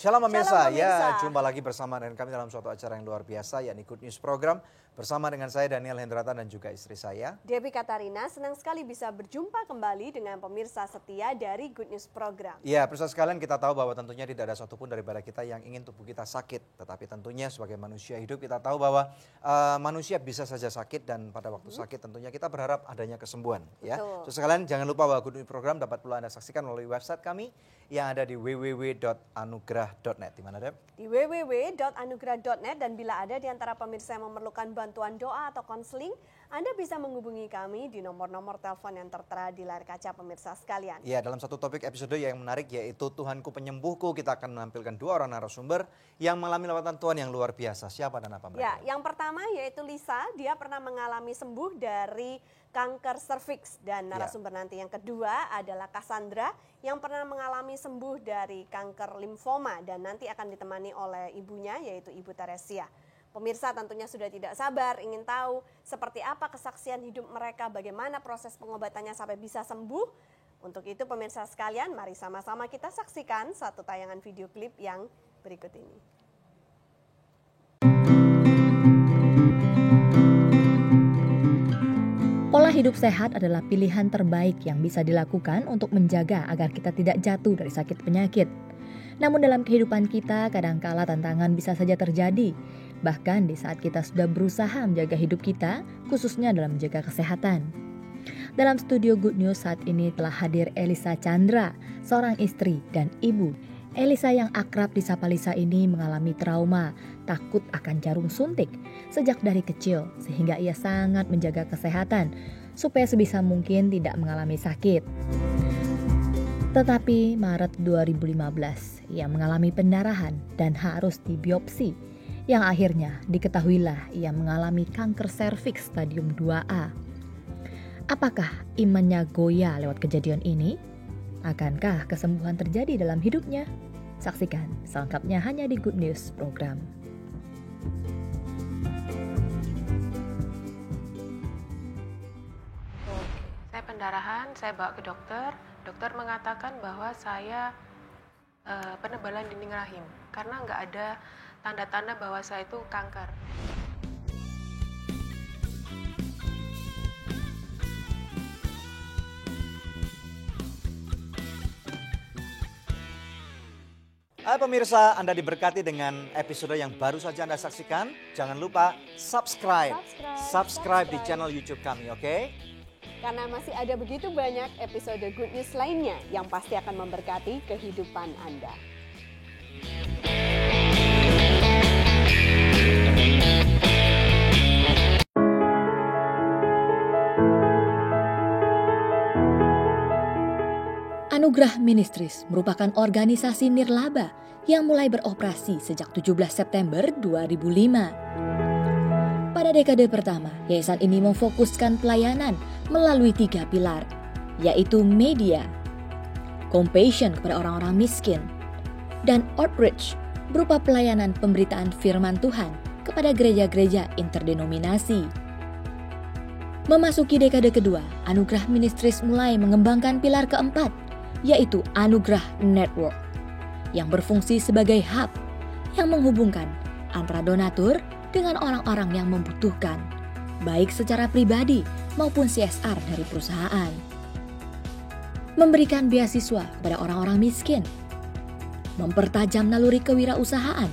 Shalom pemirsa, Shalom pemirsa. ya jumpa lagi bersama dengan kami dalam suatu acara yang luar biasa, yakni Good News Program. Bersama dengan saya Daniel Hendrata dan juga istri saya Devi Katarina, senang sekali bisa berjumpa kembali dengan pemirsa setia dari Good News Program. Ya, pemirsa sekalian, kita tahu bahwa tentunya tidak ada satupun daripada kita yang ingin tubuh kita sakit. Tetapi tentunya sebagai manusia hidup kita tahu bahwa manusia bisa saja sakit dan pada waktu sakit tentunya kita berharap adanya kesembuhan. Ya, pemirsa sekalian, jangan lupa bahwa Good News Program dapat pula Anda saksikan melalui website kami yang ada di www.anugrah.net. Di mana, Deb? Di www.anugrah.net, dan bila ada di antara pemirsa yang memerlukan bantuan doa atau konseling, Anda bisa menghubungi kami di nomor-nomor telepon yang tertera di layar kaca pemirsa sekalian. Ya, dalam satu topik episode yang menarik yaitu Tuhanku Penyembuhku, kita akan menampilkan dua orang narasumber yang mengalami lawatan Tuhan yang luar biasa. Siapa dan apa mereka? Ya, yang pertama yaitu Lisa, dia pernah mengalami sembuh dari kanker serviks, dan narasumber nanti yang kedua adalah Cassandra yang pernah mengalami sembuh dari kanker limfoma dan nanti akan ditemani oleh ibunya yaitu Ibu Teresia. Pemirsa tentunya sudah tidak sabar ingin tahu seperti apa kesaksian hidup mereka, bagaimana proses pengobatannya sampai bisa sembuh. Untuk itu pemirsa sekalian, mari sama-sama kita saksikan satu tayangan video klip yang berikut ini. Pola hidup sehat adalah pilihan terbaik yang bisa dilakukan untuk menjaga agar kita tidak jatuh dari sakit penyakit. Namun dalam kehidupan kita kadangkala tantangan bisa saja terjadi. Bahkan di saat kita sudah berusaha menjaga hidup kita, khususnya dalam menjaga kesehatan. Dalam studio Good News saat ini telah hadir Elisa Chandra, seorang istri dan ibu. Elisa yang akrab disapa Lisa ini mengalami trauma, takut akan jarum suntik sejak dari kecil sehingga ia sangat menjaga kesehatan supaya sebisa mungkin tidak mengalami sakit. Tetapi Maret 2015 ia mengalami pendarahan dan harus dibiopsi, yang akhirnya diketahuilah ia mengalami kanker serviks stadium 2A. Apakah imannya goyah lewat kejadian ini? Akankah kesembuhan terjadi dalam hidupnya? Saksikan selengkapnya hanya di Good News Program. Saya pendarahan, saya bawa ke dokter. Dokter mengatakan bahwa saya penebalan dinding rahim karena nggak ada tanda-tanda bahwa saya itu kanker. Hai pemirsa, Anda diberkati dengan episode yang baru saja Anda saksikan. Jangan lupa subscribe di channel YouTube kami, oke? Karena masih ada begitu banyak episode Good News lainnya yang pasti akan memberkati kehidupan Anda. Anugrah Ministries merupakan organisasi nirlaba yang mulai beroperasi sejak 17 September 2005. Pada dekade pertama, yayasan ini memfokuskan pelayanan melalui 3 pilar, yaitu media, compassion kepada orang-orang miskin, dan outreach berupa pelayanan pemberitaan firman Tuhan kepada gereja-gereja interdenominasi. Memasuki dekade kedua, Anugrah Ministries mulai mengembangkan pilar keempat, yaitu Anugrah Network, yang berfungsi sebagai hub yang menghubungkan antara donatur dengan orang-orang yang membutuhkan, baik secara pribadi maupun CSR dari perusahaan. Memberikan beasiswa kepada orang-orang miskin, mempertajam naluri kewirausahaan,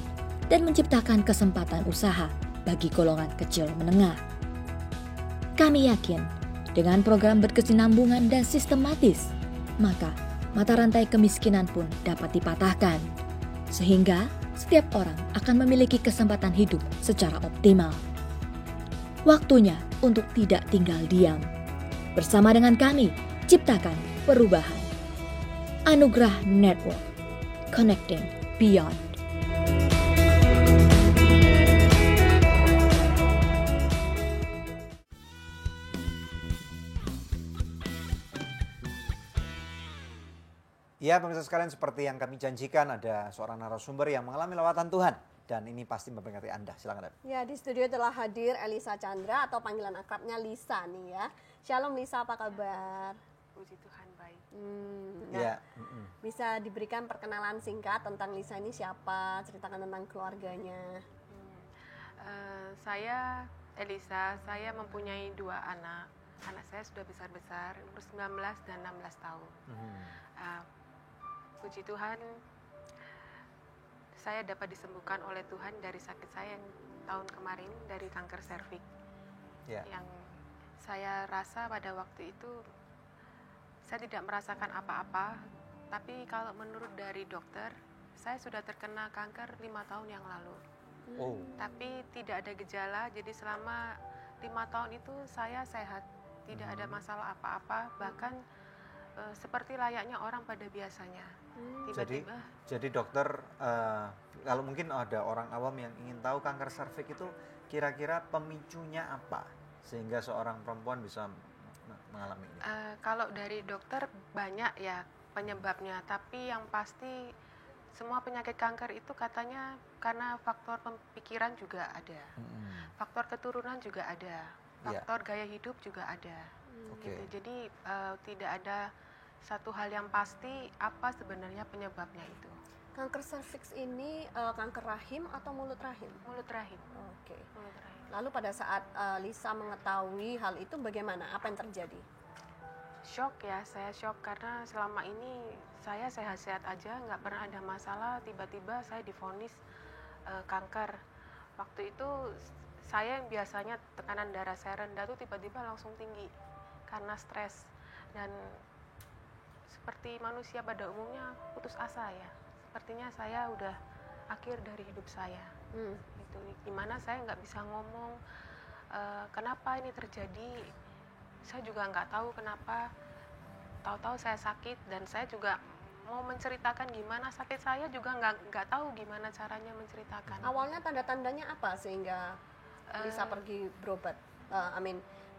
dan menciptakan kesempatan usaha bagi golongan kecil menengah. Kami yakin dengan program berkesinambungan dan sistematis, maka mata rantai kemiskinan pun dapat dipatahkan, sehingga setiap orang akan memiliki kesempatan hidup secara optimal. Waktunya untuk tidak tinggal diam. Bersama dengan kami, ciptakan perubahan. Anugrah Network, Connecting Beyond. Ya pemirsa sekalian, seperti yang kami janjikan ada seorang narasumber yang mengalami lawatan Tuhan. Dan ini pasti memberkati Anda. Silakan. Ya, di studio telah hadir Elisa Chandra atau panggilan akrabnya Lisa nih ya. Shalom Lisa, apa kabar? Puji Tuhan baik. Nah, Ya. bisa diberikan perkenalan singkat tentang Lisa ini siapa, ceritakan tentang keluarganya. Saya Elisa, saya mempunyai 2 anak. Anak saya sudah besar-besar, umur 19 dan 16 tahun. Puji Tuhan, saya dapat disembuhkan oleh Tuhan dari sakit saya yang tahun kemarin, dari kanker serviks. Ya. Yang saya rasa pada waktu itu saya tidak merasakan apa-apa, tapi kalau menurut dari dokter, saya sudah terkena kanker 5 tahun yang lalu. Oh. Tapi tidak ada gejala, jadi selama 5 tahun itu saya sehat, tidak ada masalah apa-apa, bahkan seperti layaknya orang pada biasanya. Tiba-tiba Jadi dokter, kalau mungkin ada orang awam yang ingin tahu kanker serviks itu kira-kira pemicunya apa sehingga seorang perempuan bisa mengalami ini? kalau dari dokter banyak ya penyebabnya, tapi yang pasti semua penyakit kanker itu katanya karena faktor pikiran juga ada, faktor keturunan juga ada, faktor gaya hidup juga ada. Gitu. Jadi tidak ada satu hal yang pasti apa sebenarnya penyebabnya itu. Kanker serviks ini kanker rahim atau mulut rahim? Mulut rahim. Oke. Mulut rahim. Lalu pada saat Lisa mengetahui hal itu bagaimana? Apa yang terjadi? Shock ya, saya shock karena selama ini saya sehat-sehat aja, nggak pernah ada masalah. Tiba-tiba saya divonis kanker. Waktu itu saya yang biasanya tekanan darah saya rendah tuh tiba-tiba langsung tinggi karena stres, dan seperti manusia pada umumnya putus asa ya. Sepertinya saya udah akhir dari hidup saya. Itu dimana saya nggak bisa ngomong kenapa ini terjadi. Saya juga nggak tahu kenapa. Tahu-tahu saya sakit dan saya juga mau menceritakan gimana sakit saya juga nggak tahu gimana caranya menceritakan. Awalnya tanda-tandanya apa sehingga Lisa pergi berobat?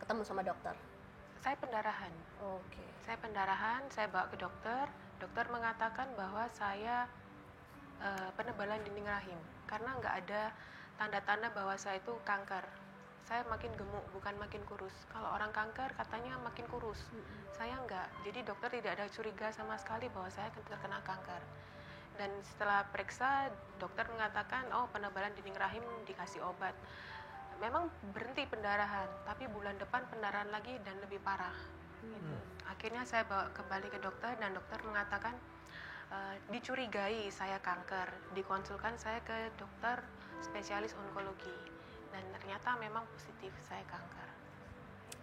Ketemu sama dokter. Saya pendarahan. Oke. Saya pendarahan, saya bawa ke dokter. Dokter mengatakan bahwa saya penebalan dinding rahim karena nggak ada tanda-tanda bahwa saya itu kanker. Saya makin gemuk, bukan makin kurus. Kalau orang kanker katanya makin kurus. Saya enggak. Jadi dokter tidak ada curiga sama sekali bahwa saya terkena kanker. Dan setelah periksa, dokter mengatakan, oh penebalan dinding rahim, dikasih obat. Memang berhenti pendarahan, tapi bulan depan pendarahan lagi dan lebih parah. Gitu. Akhirnya saya bawa kembali ke dokter dan dokter mengatakan dicurigai saya kanker. Dikonsulkan saya ke dokter spesialis onkologi. Dan ternyata memang positif saya kanker.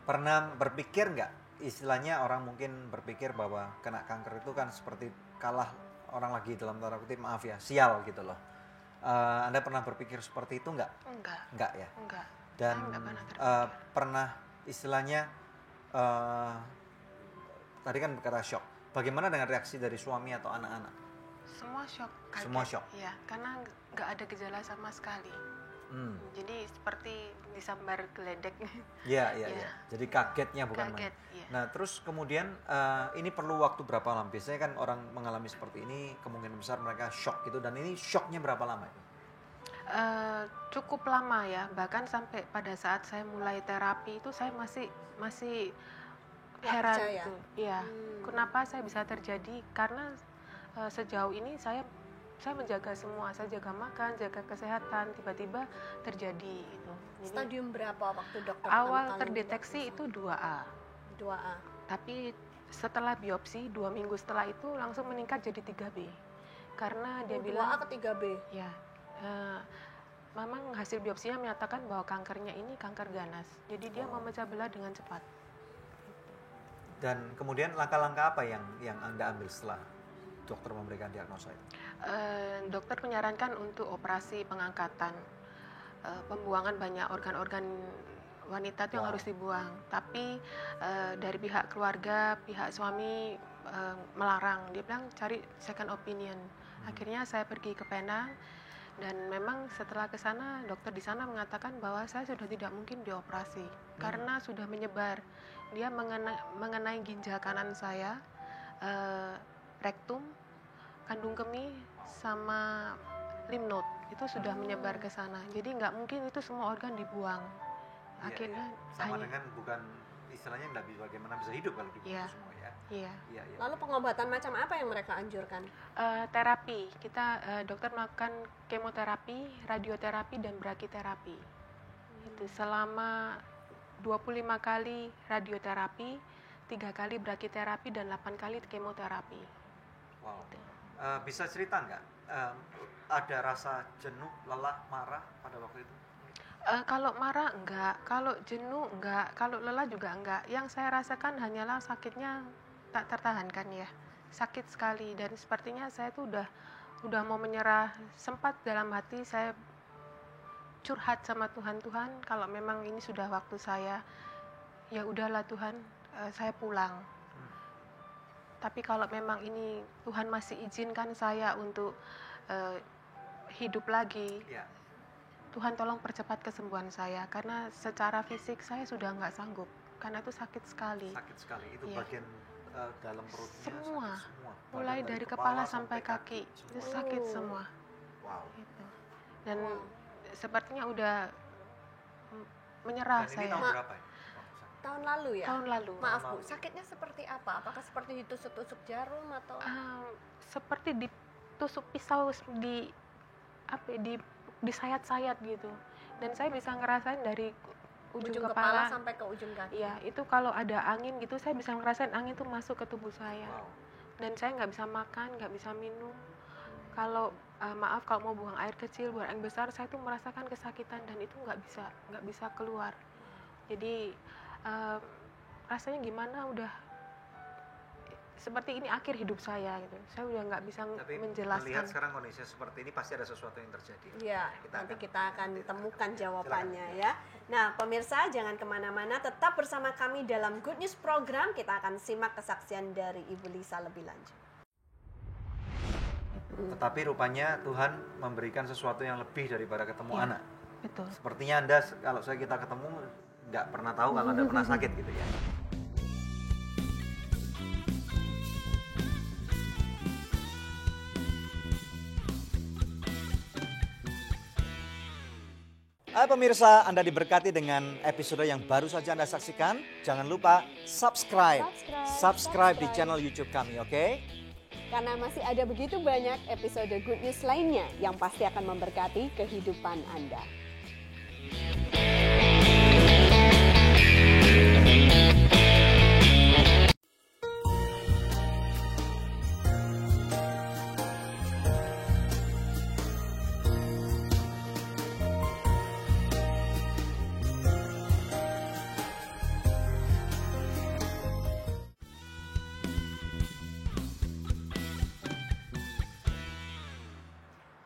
Pernah berpikir nggak, istilahnya orang mungkin berpikir bahwa kena kanker itu kan seperti kalah orang lagi dalam tanda kutip, maaf ya, sial gitu loh. Anda pernah berpikir seperti itu nggak? Enggak ya? Enggak. Dan Saya enggak pernah terpikir. pernah istilahnya tadi kan berkata shock. Bagaimana dengan reaksi dari suami atau anak-anak? Semua shock. Kaget. Semua shock? Iya, karena nggak ada gejala sama sekali. Jadi seperti disambar geledek. Iya. Jadi kagetnya bukan Kaget, main. iya. Nah, terus kemudian ini perlu waktu berapa lama? Biasanya kan orang mengalami seperti ini kemungkinan besar mereka shock gitu, dan ini shocknya berapa lama? Cukup lama ya, bahkan sampai pada saat saya mulai terapi itu saya masih heran percaya. gitu. Iya. Kenapa saya bisa terjadi? Karena sejauh ini saya menjaga semua, saya jaga makan, jaga kesehatan, tiba-tiba terjadi itu. Jadi, Stadium berapa waktu dokter awal pertama kali terdeteksi itu 2A. 2A. Tapi setelah biopsi 2 minggu setelah itu langsung meningkat jadi 3B. Karena dia 2A bilang ke 3B. ya, memang hasil biopsinya menyatakan bahwa kankernya ini kanker ganas. Jadi dia memecah belah dengan cepat. Dan kemudian langkah-langkah apa yang Anda ambil setelah dokter memberikan diagnosa itu? Dokter menyarankan untuk operasi pengangkatan, pembuangan banyak organ-organ wanita itu yang harus dibuang. Tapi dari pihak keluarga, pihak suami melarang. Dia bilang cari second opinion. Akhirnya saya pergi ke Penang, dan memang setelah ke sana dokter di sana mengatakan bahwa saya sudah tidak mungkin dioperasi karena sudah menyebar. Dia mengenai ginjal kanan saya, rektum, kandung kemih, sama lymph node itu sudah menyebar ke sana. Jadi nggak mungkin itu semua organ dibuang. Akhirnya sama dengan bukan istilahnya nggak bisa, bagaimana bisa hidup kalau dibunuh semua ya. Iya. Iya, iya. Lalu pengobatan macam apa yang mereka anjurkan? Terapi, kita dokter melakukan kemoterapi, radioterapi, dan brachyterapi. Itu selama 25 kali radioterapi, 3 kali brachyterapi, dan 8 kali kemoterapi. Wow. Bisa cerita nggak? Ada rasa jenuh, lelah, marah pada waktu itu? Kalau marah enggak, kalau jenuh enggak, kalau lelah juga enggak. Yang saya rasakan hanyalah sakitnya tak tertahankan ya. Sakit sekali, dan sepertinya saya tuh udah mau menyerah. Sempat dalam hati saya curhat sama Tuhan, Tuhan kalau memang ini sudah waktu saya, ya udahlah Tuhan, saya pulang. Tapi kalau memang ini Tuhan masih izinkan saya untuk hidup lagi, Ya. Tuhan tolong percepat kesembuhan saya, karena secara fisik saya sudah nggak sanggup, karena itu sakit sekali. Sakit sekali. Itu Iya. bagian dalam perutnya Semua. sakit semua. Mulai Badan dari kepala sampai kaki, itu semua. sakit semua. Wow. Gitu. Dan sepertinya udah menyerah Dan ini saya. tahun berapa ya? Waktu sakit? Tahun lalu ya? Tahun lalu. Maaf Bu, lalu. sakitnya seperti apa? Apakah seperti ditusuk-tusuk jarum atau? Seperti ditusuk pisau di disayat-sayat gitu. Dan saya bisa ngerasain dari ujung kepala sampai ke ujung kaki. Iya, itu kalau ada angin gitu saya bisa ngerasain angin tuh masuk ke tubuh saya. Wow. Dan saya nggak bisa makan, nggak bisa minum. Kalau maaf kalau mau buang air kecil, buang air besar, saya tuh merasakan kesakitan dan itu nggak bisa keluar. Jadi rasanya gimana, udah seperti ini akhir hidup saya gitu. Saya udah nggak bisa Tapi menjelaskan. melihat sekarang kondisi seperti ini pasti ada sesuatu yang terjadi. Iya, nanti kita akan temukan jawabannya ya. Silakan. Nah, pemirsa jangan kemana-mana, tetap bersama kami dalam Good News Program. Kita akan simak kesaksian dari Ibu Lisa lebih lanjut. Tetapi rupanya Tuhan memberikan sesuatu yang lebih daripada ketemu Iya. anak. Betul. Sepertinya Anda kalau kita ketemu nggak pernah tahu kalau Anda pernah sakit gitu ya. Hai pemirsa, Anda diberkati dengan episode yang baru saja Anda saksikan. Jangan lupa subscribe di channel YouTube kami, oke? Karena masih ada begitu banyak episode Good News lainnya yang pasti akan memberkati kehidupan Anda.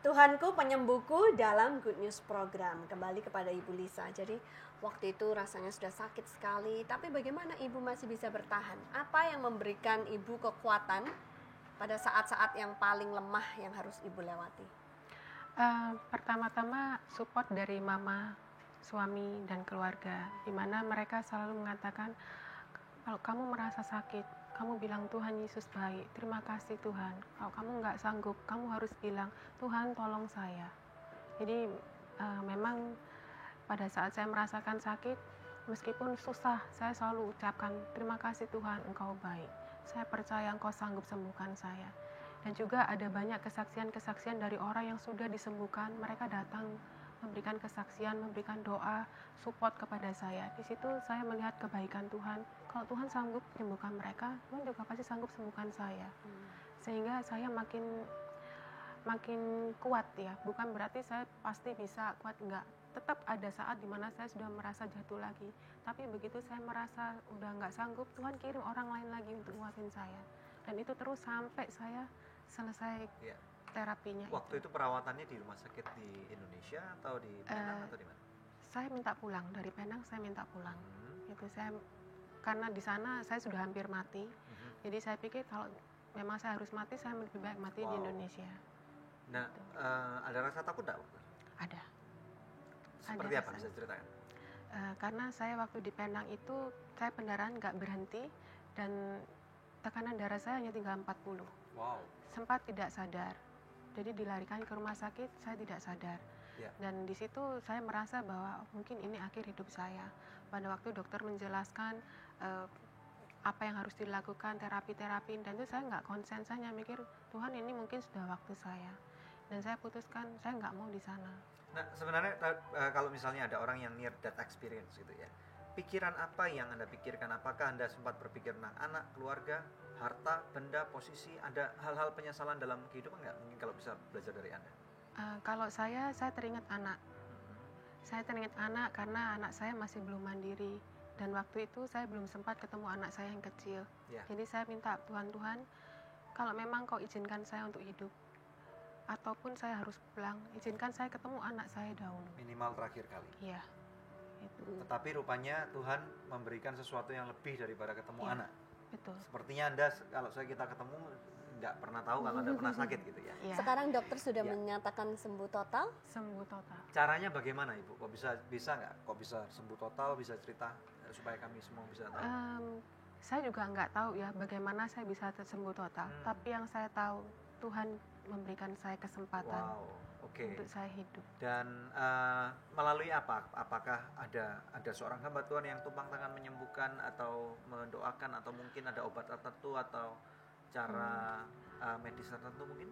Tuhanku penyembuhku dalam Good News Program. Kembali kepada Ibu Lisa. Jadi waktu itu rasanya sudah sakit sekali, tapi bagaimana Ibu masih bisa bertahan? Apa yang memberikan Ibu kekuatan pada saat-saat yang paling lemah yang harus Ibu lewati? Pertama-tama support dari mama, suami, dan keluarga, di mana mereka selalu mengatakan, kalau kamu merasa sakit, kamu bilang Tuhan Yesus baik, terima kasih Tuhan. Kalau kamu nggak sanggup, kamu harus bilang Tuhan tolong saya. Jadi memang pada saat saya merasakan sakit, meskipun susah, saya selalu ucapkan terima kasih Tuhan, Engkau baik. Saya percaya Engkau sanggup sembuhkan saya. Dan juga ada banyak kesaksian-kesaksian dari orang yang sudah disembuhkan, mereka datang memberikan kesaksian, memberikan doa, support kepada saya. Di situ saya melihat kebaikan Tuhan. Kalau Tuhan sanggup menyembuhkan mereka, Tuhan juga pasti sanggup sembuhkan saya. Sehingga saya makin kuat ya. Bukan berarti saya pasti bisa kuat, enggak. Tetap ada saat dimana saya sudah merasa jatuh lagi. Tapi begitu saya merasa udah nggak sanggup, Tuhan kirim orang lain lagi untuk nguatin saya. Dan itu terus sampai saya selesai terapinya. Waktu itu perawatannya di rumah sakit di Indonesia atau di Penang atau di mana? Saya minta pulang dari Penang, saya minta pulang. Itu saya karena di sana saya sudah hampir mati. Jadi saya pikir kalau memang saya harus mati, saya lebih baik mati di Indonesia. Nah, ada rasa takut enggak waktu? Ada. Seperti Ada apa? rasa. Bisa ceritakan? Karena saya waktu di Penang itu saya pendarahan nggak berhenti dan tekanan darah saya hanya tinggal 40. Wow. Sempat tidak sadar. Jadi dilarikan ke rumah sakit, saya tidak sadar. Ya. Dan di situ saya merasa bahwa mungkin ini akhir hidup saya. Pada waktu dokter menjelaskan apa yang harus dilakukan, terapi, dan itu saya nggak konsen, saya hanya mikir, Tuhan ini mungkin sudah waktu saya. Dan saya putuskan, saya nggak mau di sana. Nah, sebenarnya kalau misalnya ada orang yang near death experience gitu ya, pikiran apa yang Anda pikirkan? Apakah Anda sempat berpikir tentang anak, keluarga, harta, benda, posisi? Ada hal-hal penyesalan dalam kehidupan nggak? Mungkin kalau bisa belajar dari Anda. Kalau saya teringat anak. Saya teringat anak karena anak saya masih belum mandiri. Dan waktu itu saya belum sempat ketemu anak saya yang kecil. Ya. Jadi saya minta Tuhan, kalau memang kau izinkan saya untuk hidup, ataupun saya harus pulang, izinkan saya ketemu anak saya dahulu. Minimal terakhir kali. Iya, itu. Tetapi rupanya Tuhan memberikan sesuatu yang lebih daripada ketemu Iya, anak. betul. Sepertinya Anda, kalau kita ketemu, nggak pernah tahu kalau Anda pernah sakit gitu ya. Iya, Sekarang dokter sudah Ya. menyatakan sembuh total. sembuh total. Caranya bagaimana Ibu? Kok bisa nggak? Kok bisa sembuh total? Bisa cerita supaya kami semua bisa tahu. Saya juga nggak tahu ya bagaimana saya bisa sembuh total. Tapi yang saya tahu, Tuhan memberikan saya kesempatan Wow, oke. untuk saya hidup. Dan melalui apa? Apakah ada seorang hamba Tuhan yang tumpang tangan menyembuhkan atau mendoakan, atau mungkin ada obat tertentu atau cara medis tertentu mungkin?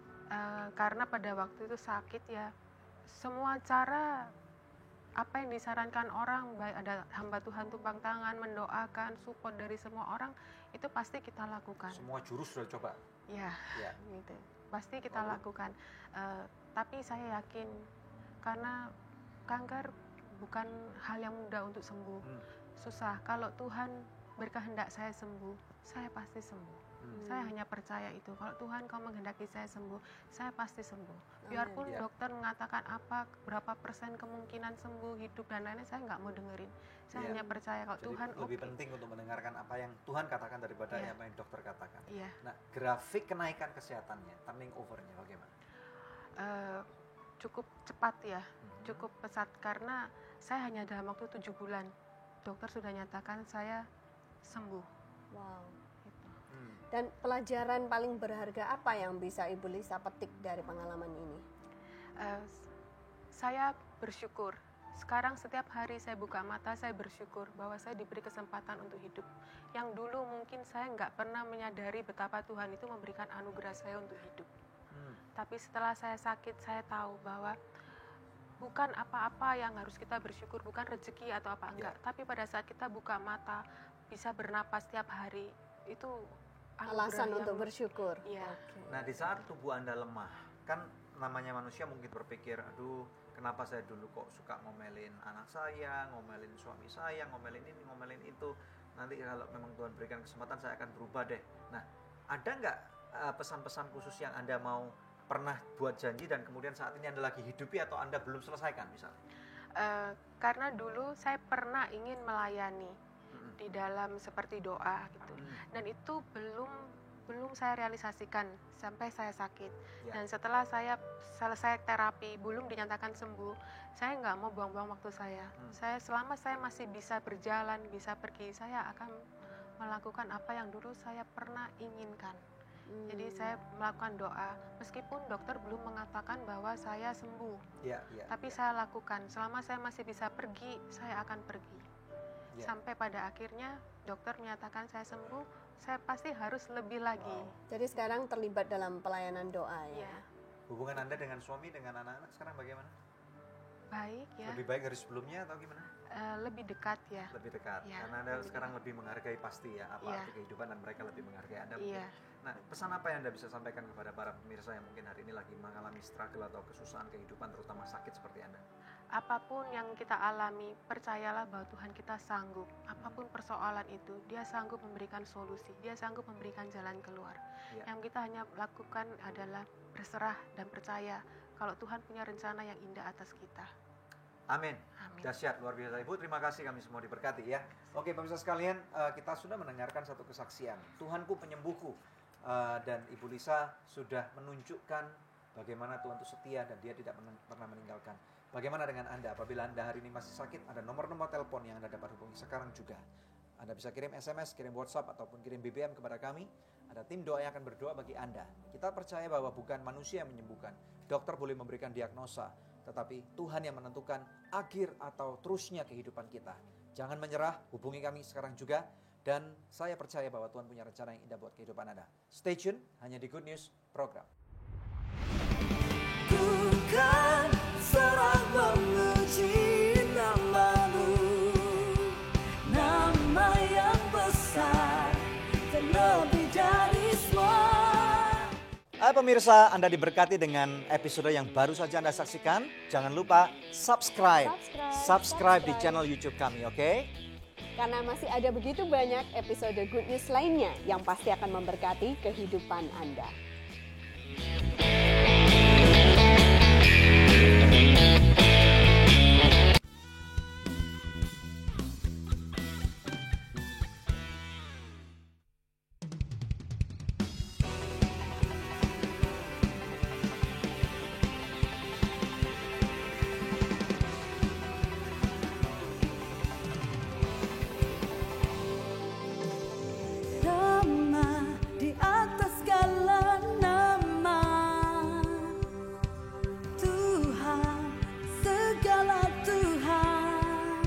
Karena pada waktu itu sakit ya, semua cara apa yang disarankan orang, baik ada hamba Tuhan tumpang tangan, mendoakan, support dari semua orang, itu pasti kita lakukan. Semua jurus sudah coba. Ya, Ya. gitu. Pasti kita lakukan. Tapi saya yakin karena kanker bukan hal yang mudah untuk sembuh. Susah. Kalau Tuhan berkehendak saya sembuh, saya pasti sembuh. Saya hanya percaya itu. Kalau Tuhan kau menghendaki saya sembuh, saya pasti sembuh. Biarpun Ya. dokter mengatakan berapa persen kemungkinan sembuh, hidup dan lain-lain, saya nggak mau dengerin. Saya Ya. hanya percaya kalau Jadi Tuhan lebih oke. penting untuk mendengarkan apa yang Tuhan katakan daripada Iya. apa yang dokter katakan. Iya. Nah, grafik kenaikan kesehatannya, turning over-nya bagaimana? Cukup cepat ya, cukup pesat karena saya hanya dalam waktu 7 bulan dokter sudah nyatakan saya sembuh. Wow. Gitu. Dan pelajaran paling berharga apa yang bisa Ibu Lisa petik dari pengalaman ini? Saya bersyukur. Sekarang setiap hari saya buka mata, saya bersyukur bahwa saya diberi kesempatan untuk hidup. Yang dulu mungkin saya nggak pernah menyadari betapa Tuhan itu memberikan anugerah saya untuk hidup. Tapi setelah saya sakit, saya tahu bahwa bukan apa-apa yang harus kita bersyukur, bukan rezeki atau apa enggak. Tapi pada saat kita buka mata, bisa bernapas setiap hari, itu anugerah Alasan yang- untuk bersyukur. Iya. Oke. Nah, di saat tubuh Anda lemah, kan namanya manusia mungkin berpikir, aduh, kenapa saya dulu kok suka ngomelin anak saya, ngomelin suami saya, ngomelin ini, ngomelin itu. Nanti kalau memang Tuhan berikan kesempatan, saya akan berubah deh. Nah, ada nggak pesan-pesan khusus yang Anda mau pernah buat janji dan kemudian saat ini Anda lagi hidupi atau Anda belum selesaikan misalnya? Karena dulu saya pernah ingin melayani di dalam seperti doa gitu, dan itu belum saya realisasikan sampai saya sakit. Ya. Dan setelah saya selesai terapi, belum dinyatakan sembuh, saya nggak mau buang-buang waktu saya. Selama saya masih bisa berjalan, bisa pergi, saya akan melakukan apa yang dulu saya pernah inginkan. Jadi saya melakukan doa, meskipun dokter belum mengatakan bahwa saya sembuh, Ya, tapi saya lakukan. Selama saya masih bisa pergi, saya akan pergi. Ya. Sampai pada akhirnya dokter menyatakan saya sembuh, saya pasti harus lebih lagi. Jadi sekarang terlibat dalam pelayanan doa ya. Ya, Hubungan Anda dengan suami, dengan anak-anak sekarang bagaimana? baik ya, Lebih baik dari sebelumnya atau gimana? lebih dekat ya. Lebih dekat, Ya, karena Anda lebih sekarang lebih menghargai pasti ya apa Iya. arti kehidupan, dan mereka lebih menghargai Anda. Iya. Nah, pesan apa yang Anda bisa sampaikan kepada para pemirsa yang mungkin hari ini lagi mengalami struggle atau kesusahan kehidupan, terutama sakit seperti Anda? Apapun yang kita alami, percayalah bahwa Tuhan kita sanggup. Apapun persoalan itu, Dia sanggup memberikan solusi, Dia sanggup memberikan jalan keluar. Ya. Yang kita hanya lakukan adalah berserah dan percaya kalau Tuhan punya rencana yang indah atas kita. Amin. Amin. Dahsyat, luar biasa. Ibu, terima kasih, kami semua diberkati ya. Oke, pemirsa sekalian, kita sudah mendengarkan satu kesaksian. Tuhanku penyembuhku. Dan Ibu Lisa sudah menunjukkan bagaimana Tuhan itu setia dan Dia tidak pernah meninggalkan. Bagaimana dengan Anda? Apabila Anda hari ini masih sakit, ada nomor-nomor telepon yang Anda dapat hubungi sekarang juga. Anda bisa kirim SMS, kirim WhatsApp, ataupun kirim BBM kepada kami. Ada tim doa yang akan berdoa bagi Anda. Kita percaya bahwa bukan manusia yang menyembuhkan. Dokter boleh memberikan diagnosa, tetapi Tuhan yang menentukan akhir atau terusnya kehidupan kita. Jangan menyerah, hubungi kami sekarang juga. Dan saya percaya bahwa Tuhan punya rencana yang indah buat kehidupan Anda. Stay tune, hanya di Good News Program. Ku kan serah memuji nama-Mu, nama yang besar terlebih dari semua. Hai pemirsa, Anda diberkati dengan episode yang baru saja Anda saksikan. Jangan lupa subscribe di channel YouTube kami, oke? Karena masih ada begitu banyak episode Good News lainnya yang pasti akan memberkati kehidupan Anda. Nama di atas segala nama, Tuhan, segala Tuhan.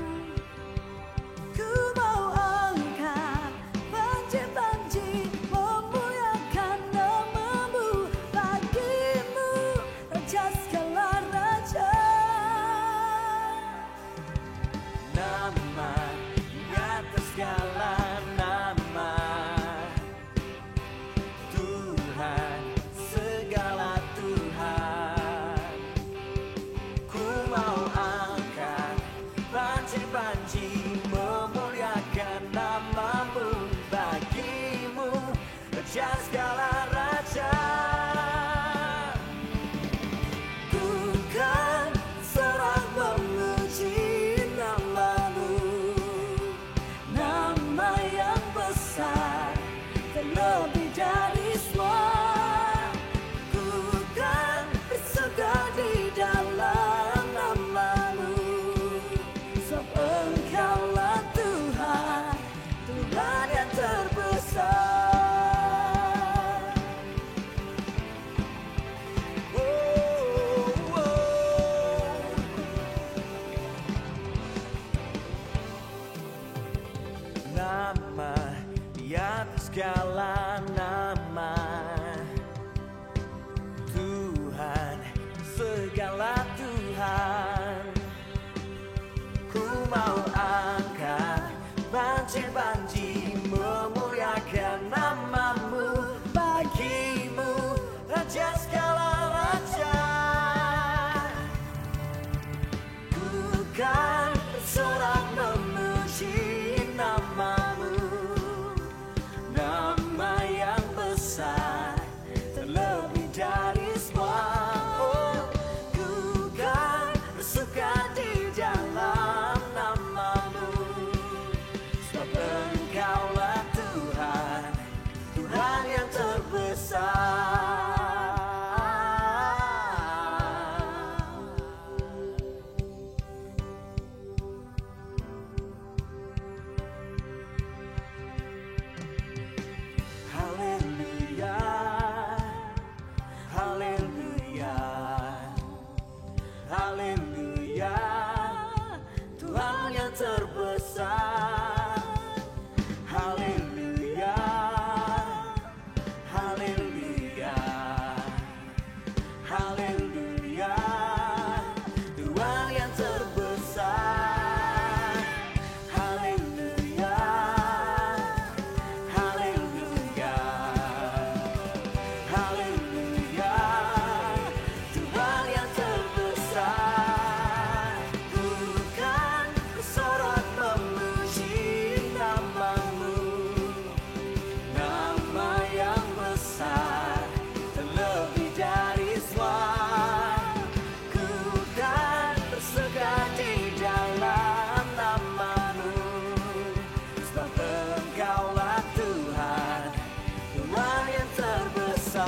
Ku mau angkat panji-panji memuliakan nama-Mu, bagimu Raja segala raja. Nama di atas segala nama, Tuhan, segala Tuhan. Ku mau angkat panji-panji memuliakan nama-Mu, bagimu Raja segala raja. Ku kan serah memuji nama-Mu, nama yang besar terlebih dari semua. Ku kan berserta di dalam nama-Mu, sebab Engkaulah Tuhan, Tuhan yang terbesar. Oh, oh. Nama di atas segala nama, Tuhan, segala Tuhan. Ku mau angkat panji-panji memuliakan nama-Mu, bagimu Raja segala raja. Ku kan bersorak memuji nama-Mu, nama yang besar terlebih dari semua. Oh, ku kan bersuka di dalam nama-Mu, sebab Engkaulah Tuhan, Tuhan yang terbesar. Haleluya, haleluya, haleluya, Tuhan yang terbesar. Haleluya, haleluya, haleluya, Tuhan yang terbesar. Haleluya, haleluya, haleluya, Tuhan yang terbesar. Ku kan bersorak memuji nama-Mu, nama yang besar terlebih dari semua. Ku kan bersegah di dalam nama-Mu, sebab Engkaulah Tuhan, Tuhan yang terbesar.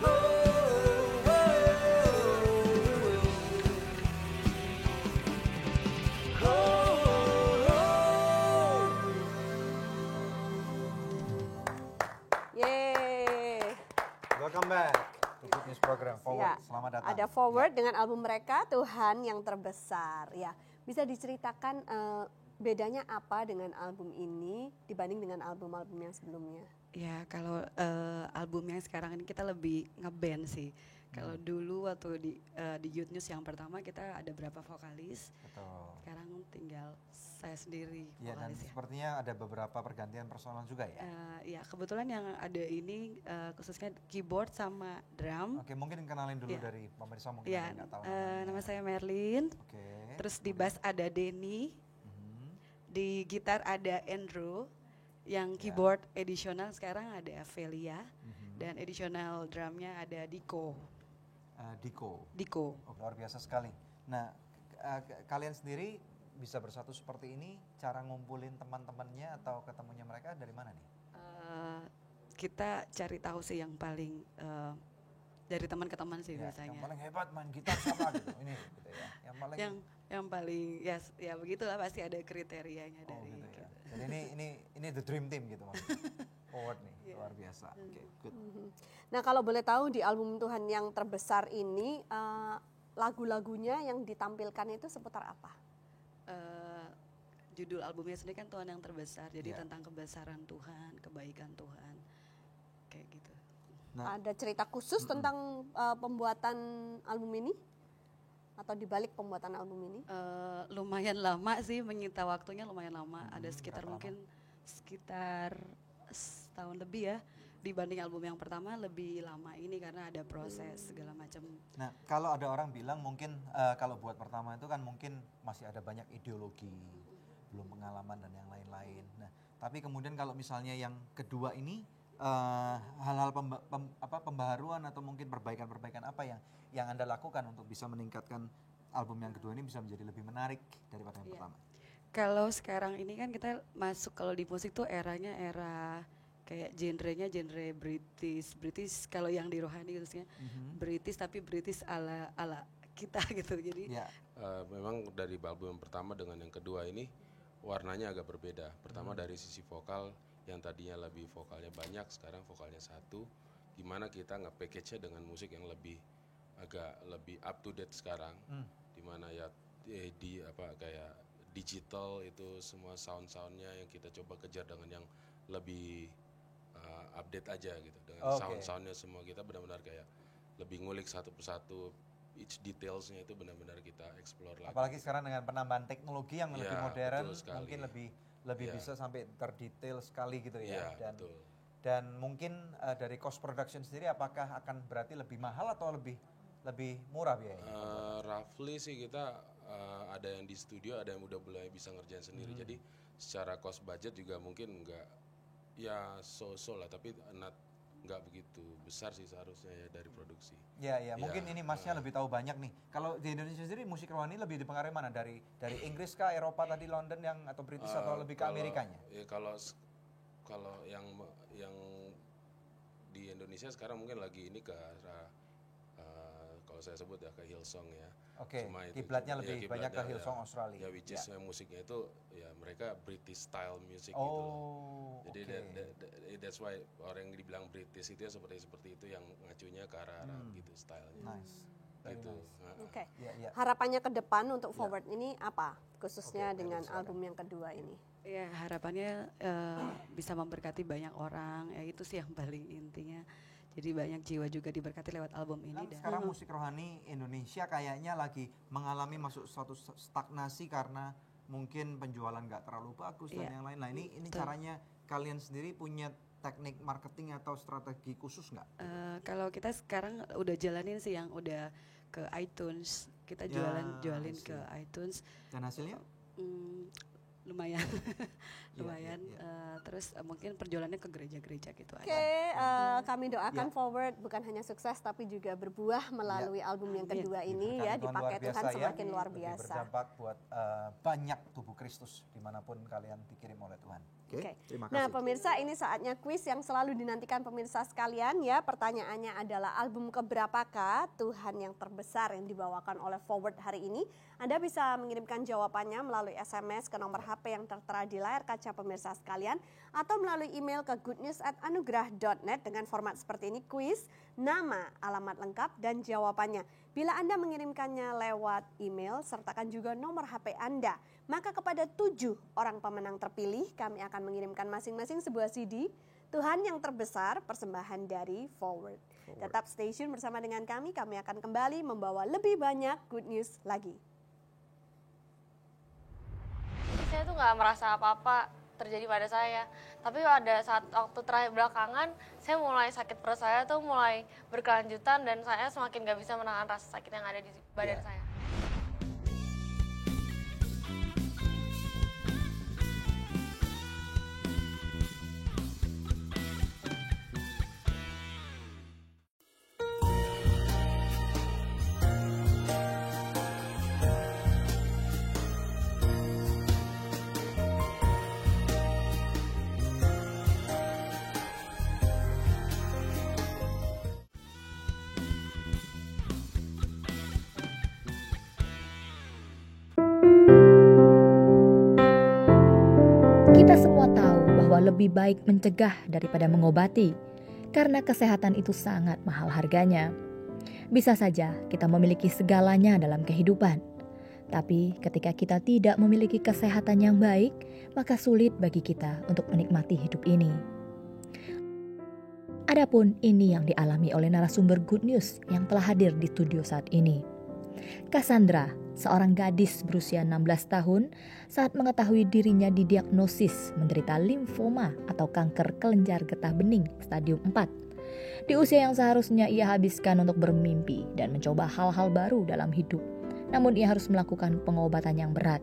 Oh, oh, oh, oh, oh. Yeay. Welcome back to Good News Program. Forward, Ya, selamat datang. ada Forward dengan album mereka Tuhan yang terbesar. Ya, bisa diceritakan Bedanya apa dengan album ini dibanding dengan album-album yang sebelumnya? Ya kalau album yang sekarang ini kita lebih ngeband sih. Kalau dulu waktu di Youth News yang pertama kita ada berapa vokalis. Betul. Sekarang tinggal saya sendiri Ya, dan vokalis ya. sepertinya ada beberapa pergantian personal juga ya. Ya kebetulan yang ada ini khususnya keyboard sama drum. Oke, mungkin kenalin dulu Ya. dari pemirsa mungkin Ya, yang nggak tahu nama saya Merlin. Oke. Terus di bass ada Denny, Mhm. di gitar ada Andrew, yang Ya. keyboard additional sekarang ada Velia, Mhm. dan additional drumnya ada Diko. Diko. Oh, luar biasa sekali. Nah, kalian sendiri bisa bersatu seperti ini, cara ngumpulin teman-temannya atau ketemunya mereka dari mana nih? Kita cari tahu sih yang paling dari teman ke teman sih Ya, biasanya. yang paling hebat main gitar siapa gitu. Ini gitu ya. Yang paling Yang paling ya begitulah, pasti ada kriterianya oh, dari gitu ya. gitu. Jadi ini the dream team gitu maksudnya. Forward nih, luar biasa. Oke, good. Nah, kalau boleh tahu di album Tuhan yang terbesar ini lagu-lagunya yang ditampilkan itu seputar apa? Judul albumnya sendiri kan Tuhan yang terbesar, jadi Ya. tentang kebesaran Tuhan, kebaikan Tuhan, kayak gitu. Nah, Ada cerita khusus tentang pembuatan album ini? Atau dibalik pembuatan album ini? Lumayan lama sih, menyita waktunya lumayan lama, ada sekitar berapa lama? mungkin sekitar setahun lebih ya, dibanding album yang pertama lebih lama ini karena ada proses segala macam. Nah, kalau ada orang bilang mungkin kalau buat pertama itu kan mungkin masih ada banyak ideologi, belum pengalaman dan yang lain-lain. Nah, tapi kemudian kalau misalnya yang kedua ini hal-hal pembaharuan atau mungkin perbaikan-perbaikan apa yang Anda lakukan untuk bisa meningkatkan album yang kedua ini bisa menjadi lebih menarik daripada yang Iya. pertama? Kalau sekarang ini kan kita masuk, kalau di musik tuh eranya era kayak genrenya genre British kalau yang di rohani khususnya British, tapi British ala kita gitu. Jadi Ya, Memang dari album yang pertama dengan yang kedua ini warnanya agak berbeda. Pertama dari sisi vokal, yang tadinya lebih vokalnya banyak, sekarang vokalnya satu. Gimana kita nge-package-nya dengan musik yang agak lebih up to date sekarang. Dimana ya kayak digital itu semua sound-soundnya yang kita coba kejar dengan yang lebih update aja gitu. Dengan Oke. sound-soundnya semua kita benar-benar kayak lebih ngulik satu persatu, each detailsnya itu benar-benar kita explore lagi. apalagi sekarang dengan penambahan teknologi yang lebih Ya, modern, betul sekali. mungkin lebih Ya. bisa sampai terdetail sekali gitu ya. Iya, betul. Dan mungkin dari cost production sendiri apakah akan berarti lebih mahal atau lebih murah biayanya? Roughly sih kita ada yang di studio, ada yang udah mulai bisa ngerjain sendiri. Jadi secara cost budget juga mungkin nggak ya so-so lah, tapi nggak begitu besar sih seharusnya ya dari produksi. Ya, Ya, mungkin ini Masnya lebih tahu banyak nih. Kalau di Indonesia sendiri musik rohani lebih dipengaruhi mana? Dari Inggris kah, Eropa tadi, London atau British atau lebih ke Amerikanya? Ya kalau yang di Indonesia sekarang mungkin lagi ini ke arah kalau saya sebut ya ke Hillsong ya. Oke, Cuma itu kiblatnya cuma- lebih banyak ke Hillsong Australia. Ya, which is musiknya itu ya mereka British style music gitu. Oh, Jadi oke. that's why orang yang dibilang British itu ya seperti itu yang ngacunya ke arah gitu stylenya. Nice. Very Gitu. nice. Nah, Oke. Ya. Harapannya ke depan untuk forward ini apa? Khususnya Oke, dengan silakan. album yang kedua ini. ya harapannya bisa memberkati banyak orang, ya itu sih yang paling intinya. Jadi banyak jiwa juga diberkati lewat album ini. Kan sekarang musik rohani Indonesia kayaknya lagi mengalami masuk suatu stagnasi karena mungkin penjualan nggak terlalu bagus dan Iya. yang lain. Nah ini caranya kalian sendiri punya teknik marketing atau strategi khusus nggak? Kalau kita sekarang udah jalanin sih yang udah ke iTunes, kita Ya, jualin I see. ke iTunes. Dan hasilnya? Lumayan, lumayan. iya. Terus mungkin perjualannya ke gereja-gereja gitu Oke, aja. kami doakan Ya. forward bukan hanya sukses tapi juga berbuah melalui album yang kedua ini ya, Berkat Tuhan dipakai luar Tuhan biasa ya. semakin luar Lebih biasa. berdampak buat banyak tubuh Kristus dimanapun kalian dikirim oleh Tuhan. Oke, terima Nah, kasih. pemirsa, ini saatnya kuis yang selalu dinantikan pemirsa sekalian ya. Pertanyaannya adalah album keberapakah Tuhan yang terbesar yang dibawakan oleh Forward hari ini? Anda bisa mengirimkan jawabannya melalui SMS ke nomor HP yang tertera di layar kaca pemirsa sekalian atau melalui email ke goodnews@anugerah.net dengan format seperti ini: kuis, nama, alamat lengkap dan jawabannya. Bila Anda mengirimkannya lewat email, sertakan juga nomor HP Anda. Maka kepada 7 orang pemenang terpilih, kami akan mengirimkan masing-masing sebuah CD Tuhan yang terbesar, persembahan dari Forward. Tetap stay tune bersama dengan kami akan kembali membawa lebih banyak good news lagi. Saya tuh nggak merasa apa-apa terjadi pada saya. Tapi ada saat waktu terakhir belakangan, saya mulai sakit perut saya tuh mulai berkelanjutan dan saya semakin nggak bisa menahan rasa sakit yang ada di badan saya. Kita semua tahu bahwa lebih baik mencegah daripada mengobati, karena kesehatan itu sangat mahal harganya. Bisa saja kita memiliki segalanya dalam kehidupan, tapi ketika kita tidak memiliki kesehatan yang baik, maka sulit bagi kita untuk menikmati hidup ini. Adapun ini yang dialami oleh narasumber Good News yang telah hadir di studio saat ini. Cassandra, seorang gadis berusia 16 tahun, saat mengetahui dirinya didiagnosis menderita limfoma atau kanker kelenjar getah bening stadium 4. Di usia yang seharusnya ia habiskan untuk bermimpi dan mencoba hal-hal baru dalam hidup, namun ia harus melakukan pengobatan yang berat.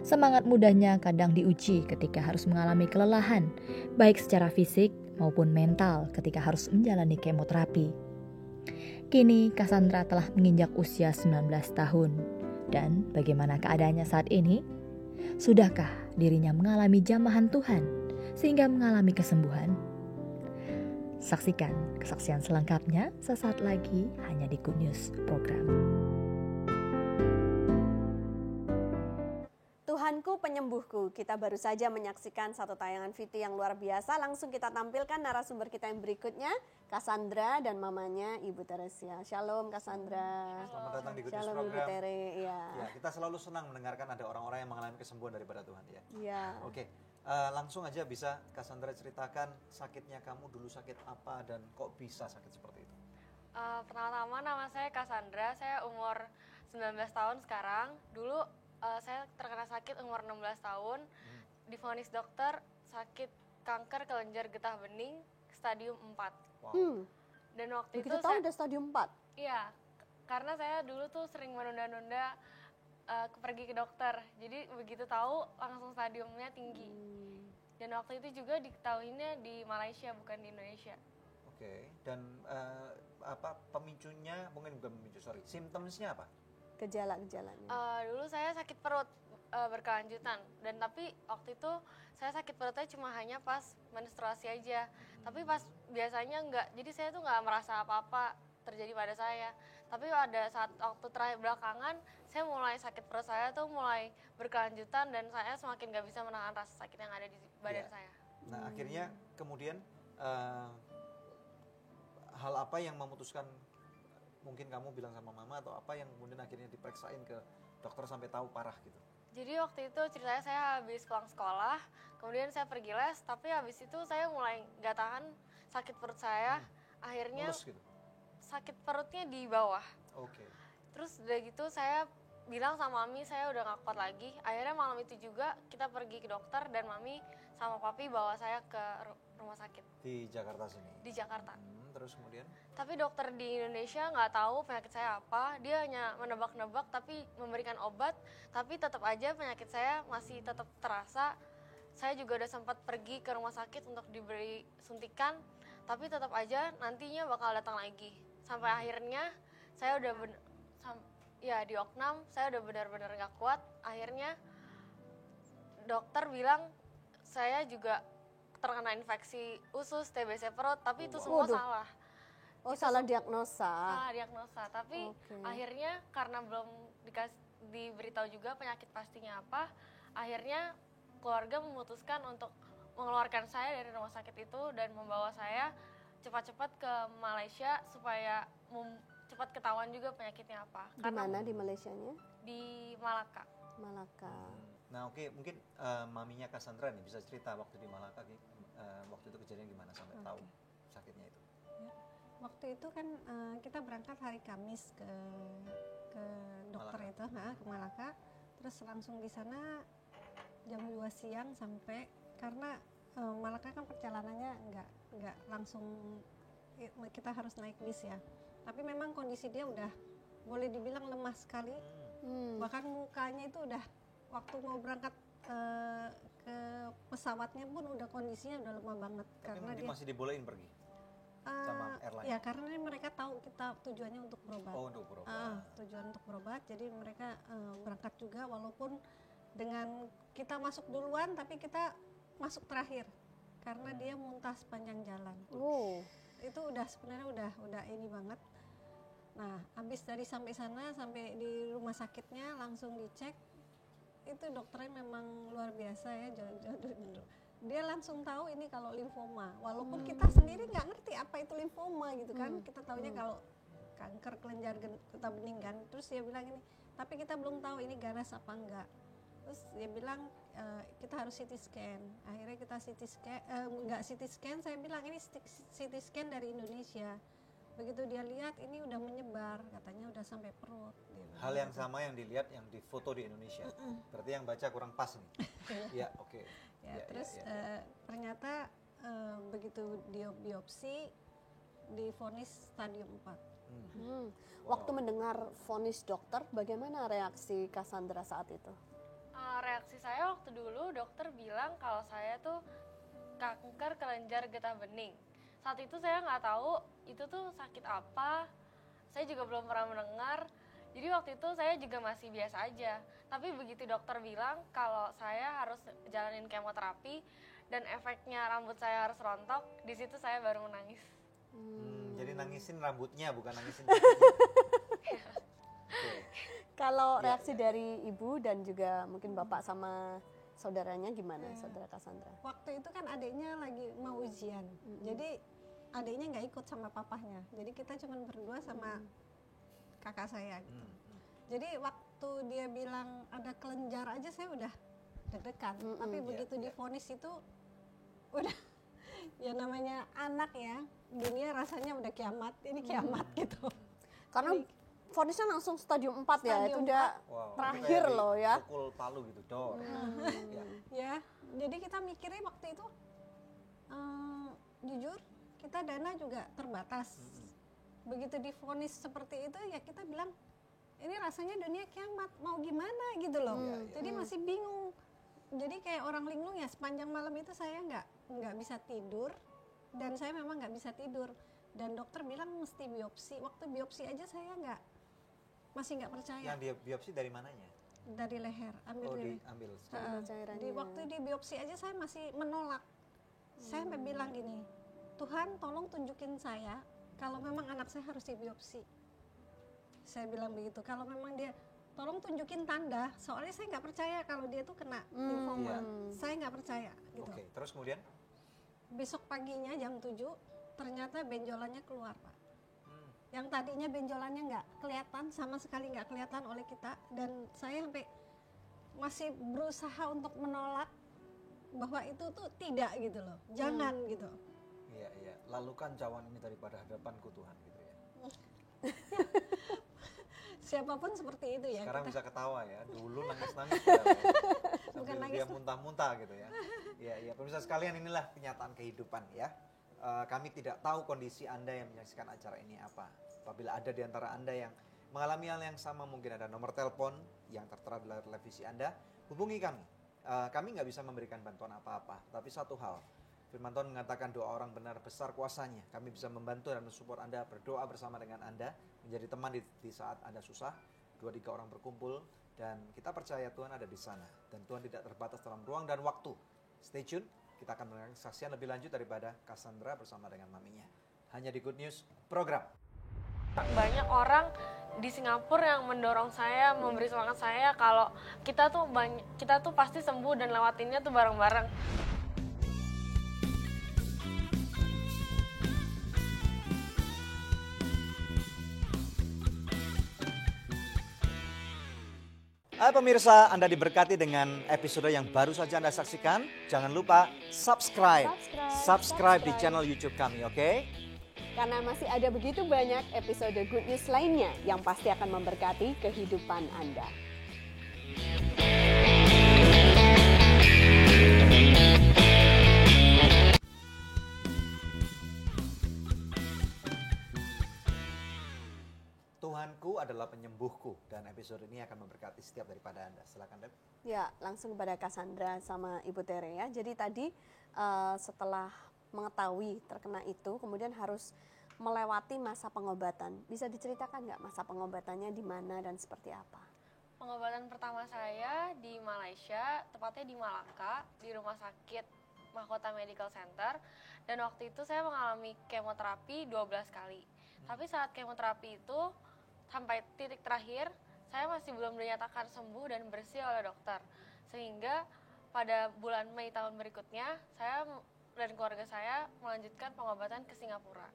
Semangat mudanya kadang diuji ketika harus mengalami kelelahan, baik secara fisik maupun mental ketika harus menjalani kemoterapi. Kini Cassandra telah menginjak usia 19 tahun. Dan bagaimana keadaannya saat ini? Sudahkah dirinya mengalami jamahan Tuhan sehingga mengalami kesembuhan? Saksikan kesaksian selengkapnya sesaat lagi hanya di Good News program. Tuhanku penyembuhku, kita baru saja menyaksikan satu tayangan VT yang luar biasa. Langsung kita tampilkan narasumber kita yang berikutnya, Cassandra dan mamanya Ibu Teresia. Shalom Cassandra. Selamat datang di Good News Shalom Ibu program. Tere. Ya. Ya, kita selalu senang mendengarkan ada orang-orang yang mengalami kesembuhan daripada Tuhan ya. Ya. Oke, langsung aja bisa Cassandra ceritakan sakitnya kamu dulu sakit apa dan kok bisa sakit seperti itu? Pertama-tama nama saya Cassandra, saya umur 19 tahun sekarang. Dulu saya terkena sakit umur 16 tahun, divonis dokter sakit kanker kelenjar getah bening stadium 4. Wow. Dan waktu Begitu itu tahu udah stadium 4? iya, karena saya dulu tuh sering menunda-nunda pergi ke dokter. Jadi begitu tahu langsung stadiumnya tinggi. Dan waktu itu juga diketahuinya di Malaysia bukan di Indonesia. Oke, dan apa pemicunya, mungkin bukan pemicu, sorry, symptomsnya apa? Gejala-gejalanya. Dulu saya sakit perut berkelanjutan, dan tapi waktu itu saya sakit perutnya cuma hanya pas menstruasi aja. Tapi pas biasanya enggak, jadi saya tuh nggak merasa apa-apa terjadi pada saya. Tapi ada saat waktu terakhir belakangan, saya mulai sakit perut saya tuh mulai berkelanjutan dan saya semakin nggak bisa menahan rasa sakit yang ada di badan saya. Nah, akhirnya kemudian hal apa yang memutuskan, mungkin kamu bilang sama mama atau apa yang kemudian akhirnya diperiksain ke dokter sampai tahu parah gitu? Jadi waktu itu ceritanya saya habis pulang sekolah, kemudian saya pergi les, tapi habis itu saya mulai nggak tahan sakit perut saya, akhirnya Mulus gitu? sakit perutnya di bawah. Oke. Terus udah gitu saya bilang sama mami saya udah gak kuat lagi. Akhirnya malam itu juga kita pergi ke dokter dan mami sama papi bawa saya ke rumah sakit Di Jakarta sini? di Jakarta. Terus kemudian? Tapi dokter di Indonesia nggak tahu penyakit saya apa. Dia hanya menebak-nebak tapi memberikan obat. Tapi tetap aja penyakit saya masih tetap terasa. Saya juga udah sempat pergi ke rumah sakit untuk diberi suntikan. Tapi tetap aja nantinya bakal datang lagi. Sampai akhirnya saya udah di oknam saya udah benar-benar nggak kuat. Akhirnya dokter bilang saya juga terkena infeksi usus, TBC perut, tapi itu semua Waduh. salah. Oh, salah diagnosa. Salah diagnosa, tapi Oke. akhirnya karena belum diberitahu juga penyakit pastinya apa, akhirnya keluarga memutuskan untuk mengeluarkan saya dari rumah sakit itu dan membawa saya cepat-cepat ke Malaysia supaya cepat ketahuan juga penyakitnya apa. Di mana di Malaysianya? Di Malaka. Malaka. Nah oke, mungkin maminya Cassandra nih bisa cerita waktu di Malaka, waktu itu kejadian gimana sampai tahu sakitnya itu. Waktu itu kan kita berangkat hari Kamis ke dokter Malaka. itu, ke Malaka. Terus langsung di sana jam 2 siang sampai, karena Malaka kan perjalanannya nggak langsung kita harus naik bis ya. Tapi memang kondisi dia udah boleh dibilang lemah sekali. Bahkan mukanya itu udah waktu mau berangkat ke pesawatnya pun udah kondisinya udah lemah banget. Tapi Karena dia masih dibolehin pergi sama airline. ya karena mereka tahu kita tujuannya untuk berobat. Oh, untuk berobat. Tujuan untuk berobat, jadi mereka berangkat juga walaupun dengan kita masuk duluan tapi kita masuk terakhir karena dia muntah sepanjang jalan. Oh. Itu udah sebenarnya udah ini banget. Nah, habis dari sampai sana sampai di rumah sakitnya langsung dicek. Itu dokternya memang luar biasa ya. Dia langsung tahu ini kalau limfoma. Walaupun kita sendiri nggak ngerti apa itu limfoma gitu kan. Kita taunya kalau kanker kelenjar getah bening kan. Terus dia bilang ini, tapi kita belum tahu ini ganas apa enggak. Terus dia bilang kita harus CT scan. Akhirnya kita CT scan, enggak CT scan, saya bilang ini CT scan dari Indonesia. Begitu dia lihat ini udah menyebar, katanya udah sampai perut. Hal yang sama yang dilihat yang di foto di Indonesia. Berarti yang baca kurang pas nih. Ya, oke. Ya, terus ternyata begitu dia biopsi divonis stadium 4. Waktu mendengar vonis dokter, bagaimana reaksi Cassandra saat itu? Reaksi saya waktu dulu dokter bilang kalau saya tuh kanker kelenjar getah bening. Saat itu saya nggak tahu itu tuh sakit apa, saya juga belum pernah mendengar. Jadi waktu itu saya juga masih biasa aja. Tapi begitu dokter bilang kalau saya harus jalanin kemoterapi dan efeknya rambut saya harus rontok, di situ saya baru menangis. Jadi nangisin rambutnya bukan nangisin. Kalau reaksi dari ibu dan juga mungkin bapak sama saudaranya gimana, saudara Cassandra? Waktu itu kan adiknya lagi mau ujian, jadi adiknya nggak ikut sama papahnya. Jadi kita cuma berdua sama kakak saya gitu. Jadi waktu dia bilang ada kelenjar aja saya udah deg-degan. Tapi begitu divonis itu udah ya namanya anak ya, dunia rasanya udah kiamat, ini kiamat gitu. Karena vonisnya langsung stadium 4 ya, itu Stadium udah terakhir loh ya. Pukul palu gitu, dor. Ya, jadi kita mikirnya waktu itu jujur kita dana juga terbatas. Begitu divonis seperti itu ya kita bilang ini rasanya dunia kiamat, mau gimana gitu loh. Jadi masih bingung. Jadi kayak orang linglung ya, sepanjang malam itu saya nggak bisa tidur dan saya memang nggak bisa tidur. Dan dokter bilang mesti biopsi. Waktu biopsi aja saya masih nggak percaya. Yang dia biopsi dari mananya? Dari leher, ambil dari diambil. di waktu di biopsi aja saya masih menolak. Saya sampai bilang gini, Tuhan tolong tunjukin saya kalau memang anak saya harus dibiopsi. Saya bilang begitu, kalau memang dia tolong tunjukin tanda, soalnya saya nggak percaya kalau dia tuh kena limfoma. Saya nggak percaya gitu. Oke, terus kemudian? Besok paginya jam 7 ternyata benjolannya keluar, Pak. Yang tadinya benjolannya nggak kelihatan, sama sekali nggak kelihatan oleh kita, dan saya sampai masih berusaha untuk menolak bahwa itu tuh tidak gitu loh, jangan gitu. Iya, iya. Lalukan cawan ini daripada hadapanku Tuhan gitu ya. Siapapun seperti itu ya. Sekarang kita, bisa ketawa ya. Dulu nangis-nangis ya. Sambil nangis. dia muntah-muntah gitu ya. Iya, iya. Pemirsa sekalian, inilah kenyataan kehidupan ya. Kami tidak tahu kondisi Anda yang menyaksikan acara ini apa. Apabila ada di antara Anda yang mengalami hal yang sama, mungkin ada nomor telepon yang tertera di layar televisi Anda, hubungi kami. Kami nggak bisa memberikan bantuan apa-apa, tapi satu hal, Firman Tuhan mengatakan doa orang benar besar kuasanya. Kami bisa membantu dan mensupport Anda, berdoa bersama dengan Anda, menjadi teman di saat Anda susah. 2-3 orang berkumpul dan kita percaya Tuhan ada di sana. Dan Tuhan tidak terbatas dalam ruang dan waktu. Stay tune, kita akan mendengar kesaksian lebih lanjut daripada Cassandra bersama dengan maminya. Hanya di Good News Program. Banyak orang di Singapura yang mendorong saya, memberi semangat saya kalau kita tuh pasti sembuh dan lewatinnya tuh bareng-bareng. Hai pemirsa, Anda diberkati dengan episode yang baru saja Anda saksikan. Jangan lupa subscribe di channel YouTube kami, oke? Karena masih ada begitu banyak episode Good News lainnya yang pasti akan memberkati kehidupan Anda. Tuhanku adalah penyembuhku, dan episode ini akan memberkati setiap daripada Anda. Silakan, Deb. Ya, langsung kepada Cassandra sama Ibu Tere ya. Jadi tadi setelah mengetahui terkena itu, kemudian harus melewati masa pengobatan. Bisa diceritakan nggak masa pengobatannya di mana dan seperti apa? Pengobatan pertama saya di Malaysia, tepatnya di Malacca, di Rumah Sakit Mahkota Medical Center. Dan waktu itu saya mengalami kemoterapi 12 kali. Tapi saat kemoterapi itu, sampai titik terakhir, saya masih belum dinyatakan sembuh dan bersih oleh dokter. Sehingga pada bulan Mei tahun berikutnya, saya dan keluarga saya melanjutkan pengobatan ke Singapura.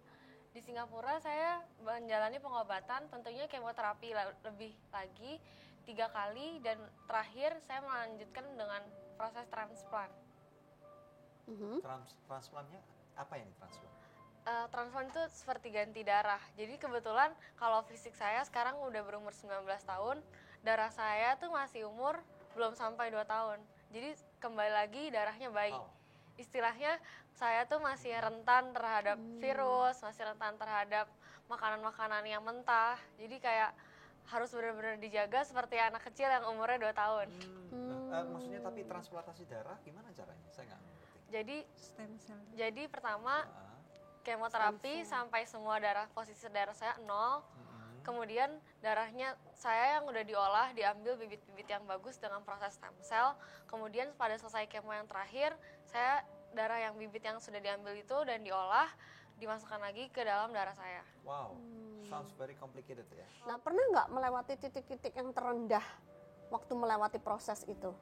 Di Singapura saya menjalani pengobatan, tentunya kemoterapi lebih lagi 3 kali, dan terakhir saya melanjutkan dengan proses transplant. Transplantnya apa ini transplant? Transplant itu seperti ganti darah. Jadi kebetulan kalau fisik saya sekarang udah berumur 19 tahun, darah saya tuh masih umur belum sampai 2 tahun. Jadi kembali lagi darahnya bayi. Istilahnya saya tuh masih rentan terhadap virus, masih rentan terhadap makanan-makanan yang mentah. Jadi kayak harus benar-benar dijaga seperti anak kecil yang umurnya 2 tahun. Maksudnya tapi transplantasi darah gimana caranya? Saya nggak ngerti. Jadi Stem cell. Jadi pertama kemoterapi sampai semua posisi darah saya 0. Kemudian darahnya saya yang udah diolah, diambil bibit-bibit yang bagus dengan proses stem cell. Kemudian pada selesai kemo yang terakhir, saya darah yang bibit yang sudah diambil itu dan diolah, dimasukkan lagi ke dalam darah saya. Wow, sounds very complicated ya. Nah, pernah nggak melewati titik-titik yang terendah waktu melewati proses itu?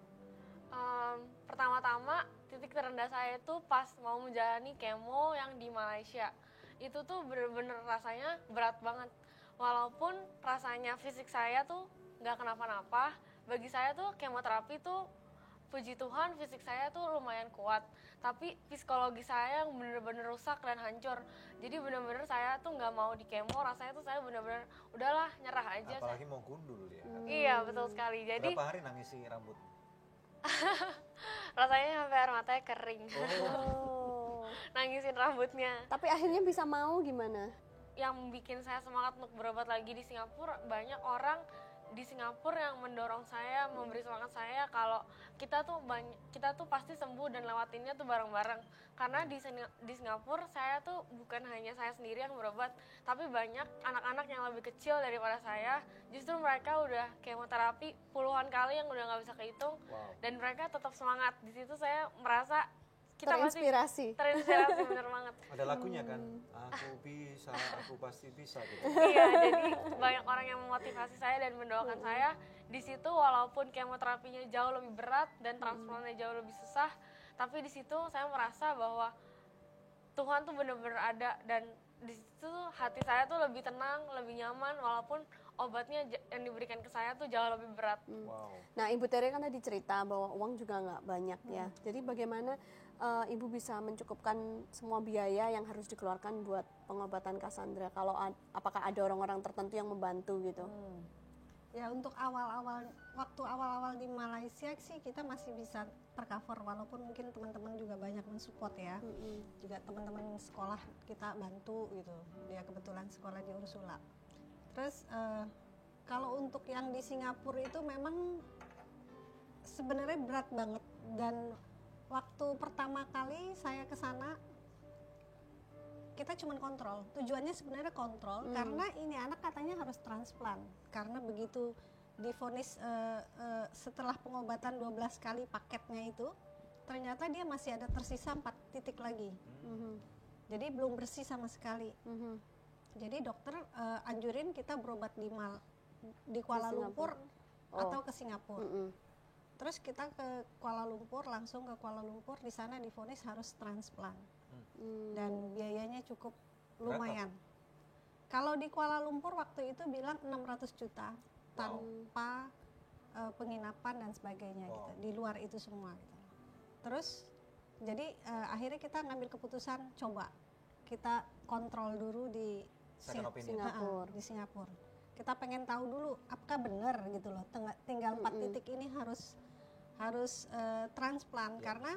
Pertama-tama titik terendah saya itu pas mau menjalani kemo yang di Malaysia. Itu tuh bener-bener rasanya berat banget. Walaupun rasanya fisik saya tuh nggak kenapa-napa, bagi saya tuh kemoterapi tuh puji Tuhan fisik saya tuh lumayan kuat. Tapi psikologi saya yang bener-bener rusak dan hancur. Jadi bener-bener saya tuh nggak mau di kemo, rasanya tuh saya bener-bener udahlah nyerah aja. Apalagi mau gundul ya. Iya betul sekali. Jadi berapa hari nangisi rambut? rasanya sampai air matanya kering. Nangisin rambutnya. Tapi akhirnya bisa mau gimana? Yang bikin saya semangat untuk berobat lagi di Singapura, banyak orang di Singapura yang mendorong saya, memberi semangat saya kalau kita tuh pasti sembuh dan lewatinnya tuh bareng-bareng. Karena di Singapura saya tuh bukan hanya saya sendiri yang berobat, tapi banyak anak-anak yang lebih kecil daripada saya. Justru mereka udah kemoterapi puluhan kali yang udah nggak bisa kehitung, dan mereka tetap semangat. Di situ saya merasa kita terinspirasi bener banget. Ada lagunya kan, aku bisa, aku pasti bisa gitu. Iya, jadi banyak orang yang memotivasi saya dan mendoakan saya. Di situ walaupun kemoterapinya jauh lebih berat dan transplantnya jauh lebih susah, tapi di situ saya merasa bahwa Tuhan tuh benar-benar ada, dan di situ hati saya tuh lebih tenang, lebih nyaman, walaupun obatnya yang diberikan ke saya tuh jauh lebih berat. Nah, Ibu Tere kan tadi cerita bahwa uang juga nggak banyak ya. Jadi bagaimana Ibu bisa mencukupkan semua biaya yang harus dikeluarkan buat pengobatan Cassandra? Kalau apakah ada orang-orang tertentu yang membantu gitu? Ya untuk waktu awal-awal di Malaysia sih kita masih bisa tercover, walaupun mungkin teman-teman juga banyak mensupport ya. Juga teman-teman sekolah kita bantu gitu. Ya kebetulan sekolah di Ursula. Terus kalau untuk yang di Singapura itu memang sebenarnya berat banget, dan waktu pertama kali saya ke sana kita cuma kontrol. Tujuannya sebenarnya kontrol karena ini anak katanya harus transplant. Karena begitu divonis setelah pengobatan 12 kali paketnya itu, ternyata dia masih ada tersisa 4 titik lagi. Jadi belum bersih sama sekali. Jadi dokter anjurin kita berobat di Kuala Lumpur atau ke Singapura. Terus kita ke Kuala Lumpur, langsung ke Kuala Lumpur, di sana divonis harus transplant. Dan biayanya cukup lumayan. Kalau di Kuala Lumpur waktu itu bilang 600 juta tanpa penginapan dan sebagainya gitu. Di luar itu semua gitu. Terus jadi akhirnya kita ngambil keputusan coba kita kontrol dulu di Singapura. Kita pengen tahu dulu apakah benar gitu loh. Tinggal 4 titik ini harus transplant karena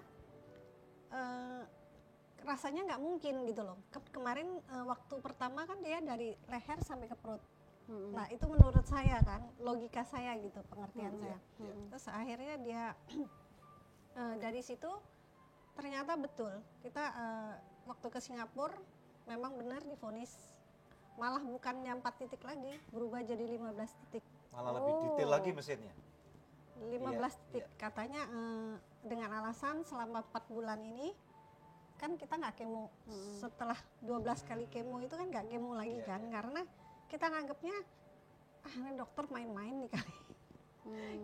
rasanya nggak mungkin gitu loh. Kemarin waktu pertama kan dia dari leher sampai ke perut. Nah itu menurut saya kan logika saya gitu, pengertian saya. Terus akhirnya dia dari situ ternyata betul kita waktu ke Singapura memang benar divonis, malah bukannya 4 titik lagi, berubah jadi 15 titik. Malah lebih detail lagi mesinnya. 15 titik katanya dengan alasan selama 4 bulan ini kan kita nggak kemo. Setelah 12 kali kemo itu kan nggak kemo lagi kan, karena kita nganggapnya ini dokter main-main nih kali.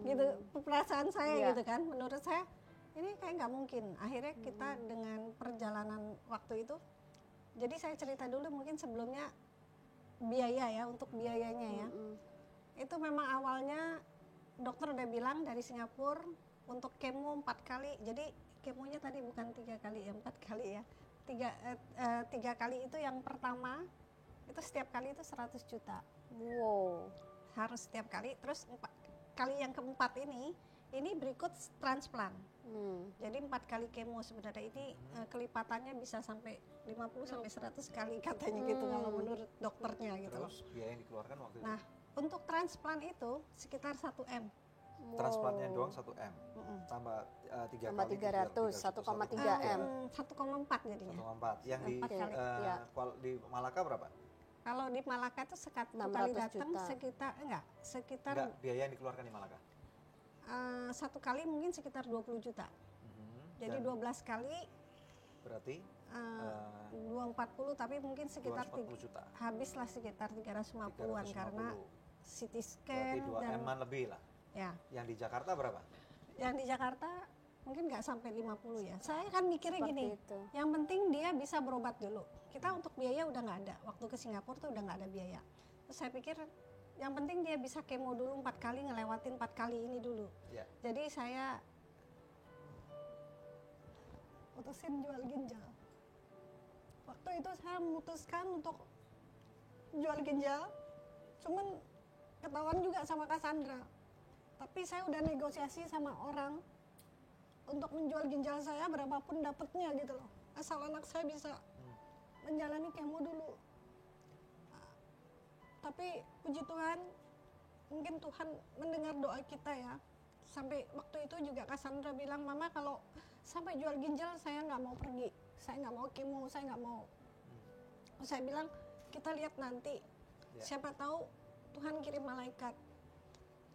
Gitu perasaan saya gitu kan, menurut saya ini kayak nggak mungkin. Akhirnya kita dengan perjalanan waktu itu, jadi saya cerita dulu mungkin sebelumnya biaya ya, untuk biayanya ya. Itu memang awalnya dokter udah bilang dari Singapura untuk kemo 4 kali, jadi kemonya tadi bukan 3 kali ya, 4 kali ya. 3 kali itu yang pertama, itu setiap kali itu 100 juta. Wow. Harus setiap kali, terus kali yang keempat ini berikut transplant. Jadi 4 kali kemo sebenarnya ini kelipatannya bisa sampai 50 sampai 100 kali katanya gitu kalau menurut dokternya gitu. Terus biaya yang dikeluarkan waktu itu? Nah, untuk transplant itu sekitar 1 M. Transplantnya doang 1 M. Tambah 3 tambah kali 300, 1,3 M. 1,4 jadinya. 1,4. Yang di Malaka berapa? Kalau di Malaka itu sekali datang sekitar biaya yang dikeluarkan di Malaka. 1 kali mungkin sekitar 20 juta. Jadi 12 kali berarti 240, tapi mungkin sekitar 240 juta. Habislah sekitar 350-an karena CT scan berarti 2 M-an lebih lah. Ya. Yang di Jakarta berapa? Yang di Jakarta mungkin nggak sampai 50 ya. Saya kan mikirnya Seperti gini, itu. yang penting dia bisa berobat dulu. Kita untuk biaya udah nggak ada. Waktu ke Singapura tuh udah nggak ada biaya. Terus saya pikir yang penting dia bisa kemo dulu 4 kali, ngelewatin 4 kali ini dulu. Ya. Jadi saya putusin jual ginjal. Waktu itu saya memutuskan untuk jual ginjal, cuman ketahuan juga sama Cassandra. Tapi saya udah negosiasi sama orang untuk menjual ginjal saya berapapun dapatnya gitu loh. Asal anak saya bisa menjalani kemo dulu. Tapi puji Tuhan, mungkin Tuhan mendengar doa kita ya. Sampai waktu itu juga Cassandra bilang, Mama kalau sampai jual ginjal saya nggak mau pergi. Saya nggak mau kemo, saya nggak mau. Saya bilang, kita lihat nanti. Siapa tahu Tuhan kirim malaikat.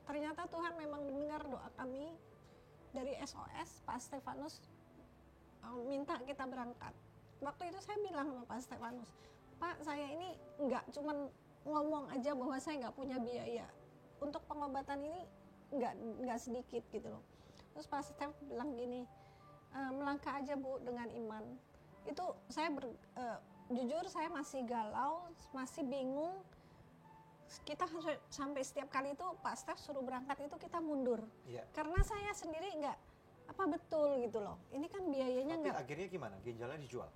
Ternyata Tuhan memang mendengar doa kami. Dari SOS, Pak Stefanus minta kita berangkat. Waktu itu saya bilang sama Pak Stefanus, Pak saya ini nggak cuman ngomong aja bahwa saya nggak punya biaya. Untuk pengobatan ini nggak sedikit gitu loh. Terus Pak Stef bilang gini, melangkah aja Bu dengan iman. Itu saya jujur saya masih galau, masih bingung. Kita sampai setiap kali itu Pak Stef suruh berangkat itu kita mundur. Karena saya sendiri nggak apa betul gitu loh. Ini kan biayanya nggak. Tapi akhirnya gimana? Ginjalnya dijual?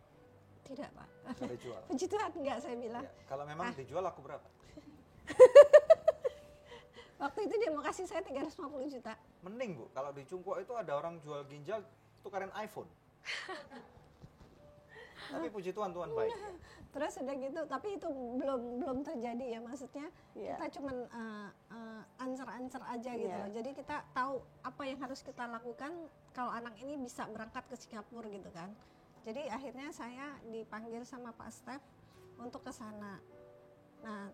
Tidak Pak. Nggak dijual. Puji Tuhan nggak, saya bilang. Kalau memang dijual aku berapa? Waktu itu dia mau kasih saya 350 juta. Mending Bu, kalau di Cungkuak itu ada orang jual ginjal tukarin iPhone. Tapi puji Tuhan, Tuhan baik. Terus udah gitu, tapi itu belum terjadi ya, maksudnya kita cuman answer aja gitu loh. Jadi kita tahu apa yang harus kita lakukan kalau anak ini bisa berangkat ke Singapura gitu kan. Jadi akhirnya saya dipanggil sama Pak Stef untuk ke sana. Nah,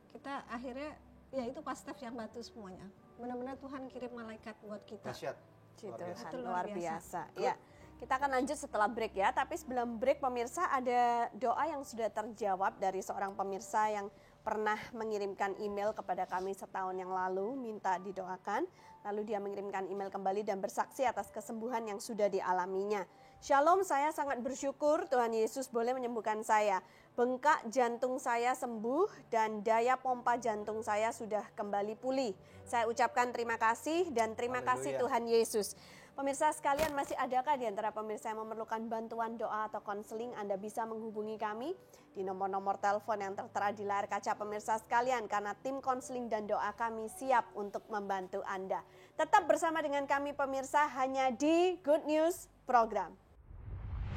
kita akhirnya ya itu Pak Stef yang bantu semuanya. Benar-benar Tuhan kirim malaikat buat kita. Dahsyat. Tuhan luar biasa. Ya. Kita akan lanjut setelah break ya, tapi sebelum break pemirsa ada doa yang sudah terjawab dari seorang pemirsa yang pernah mengirimkan email kepada kami setahun yang lalu, minta didoakan. Lalu dia mengirimkan email kembali dan bersaksi atas kesembuhan yang sudah dialaminya. Shalom, saya sangat bersyukur Tuhan Yesus boleh menyembuhkan saya. Bengkak jantung saya sembuh dan daya pompa jantung saya sudah kembali pulih. Saya ucapkan terima kasih dan terima kasih Tuhan Yesus. Pemirsa sekalian, masih adakah di antara pemirsa yang memerlukan bantuan doa atau konseling? Anda bisa menghubungi kami di nomor-nomor telepon yang tertera di layar kaca pemirsa sekalian, karena tim konseling dan doa kami siap untuk membantu Anda. Tetap bersama dengan kami pemirsa hanya di Good News Program.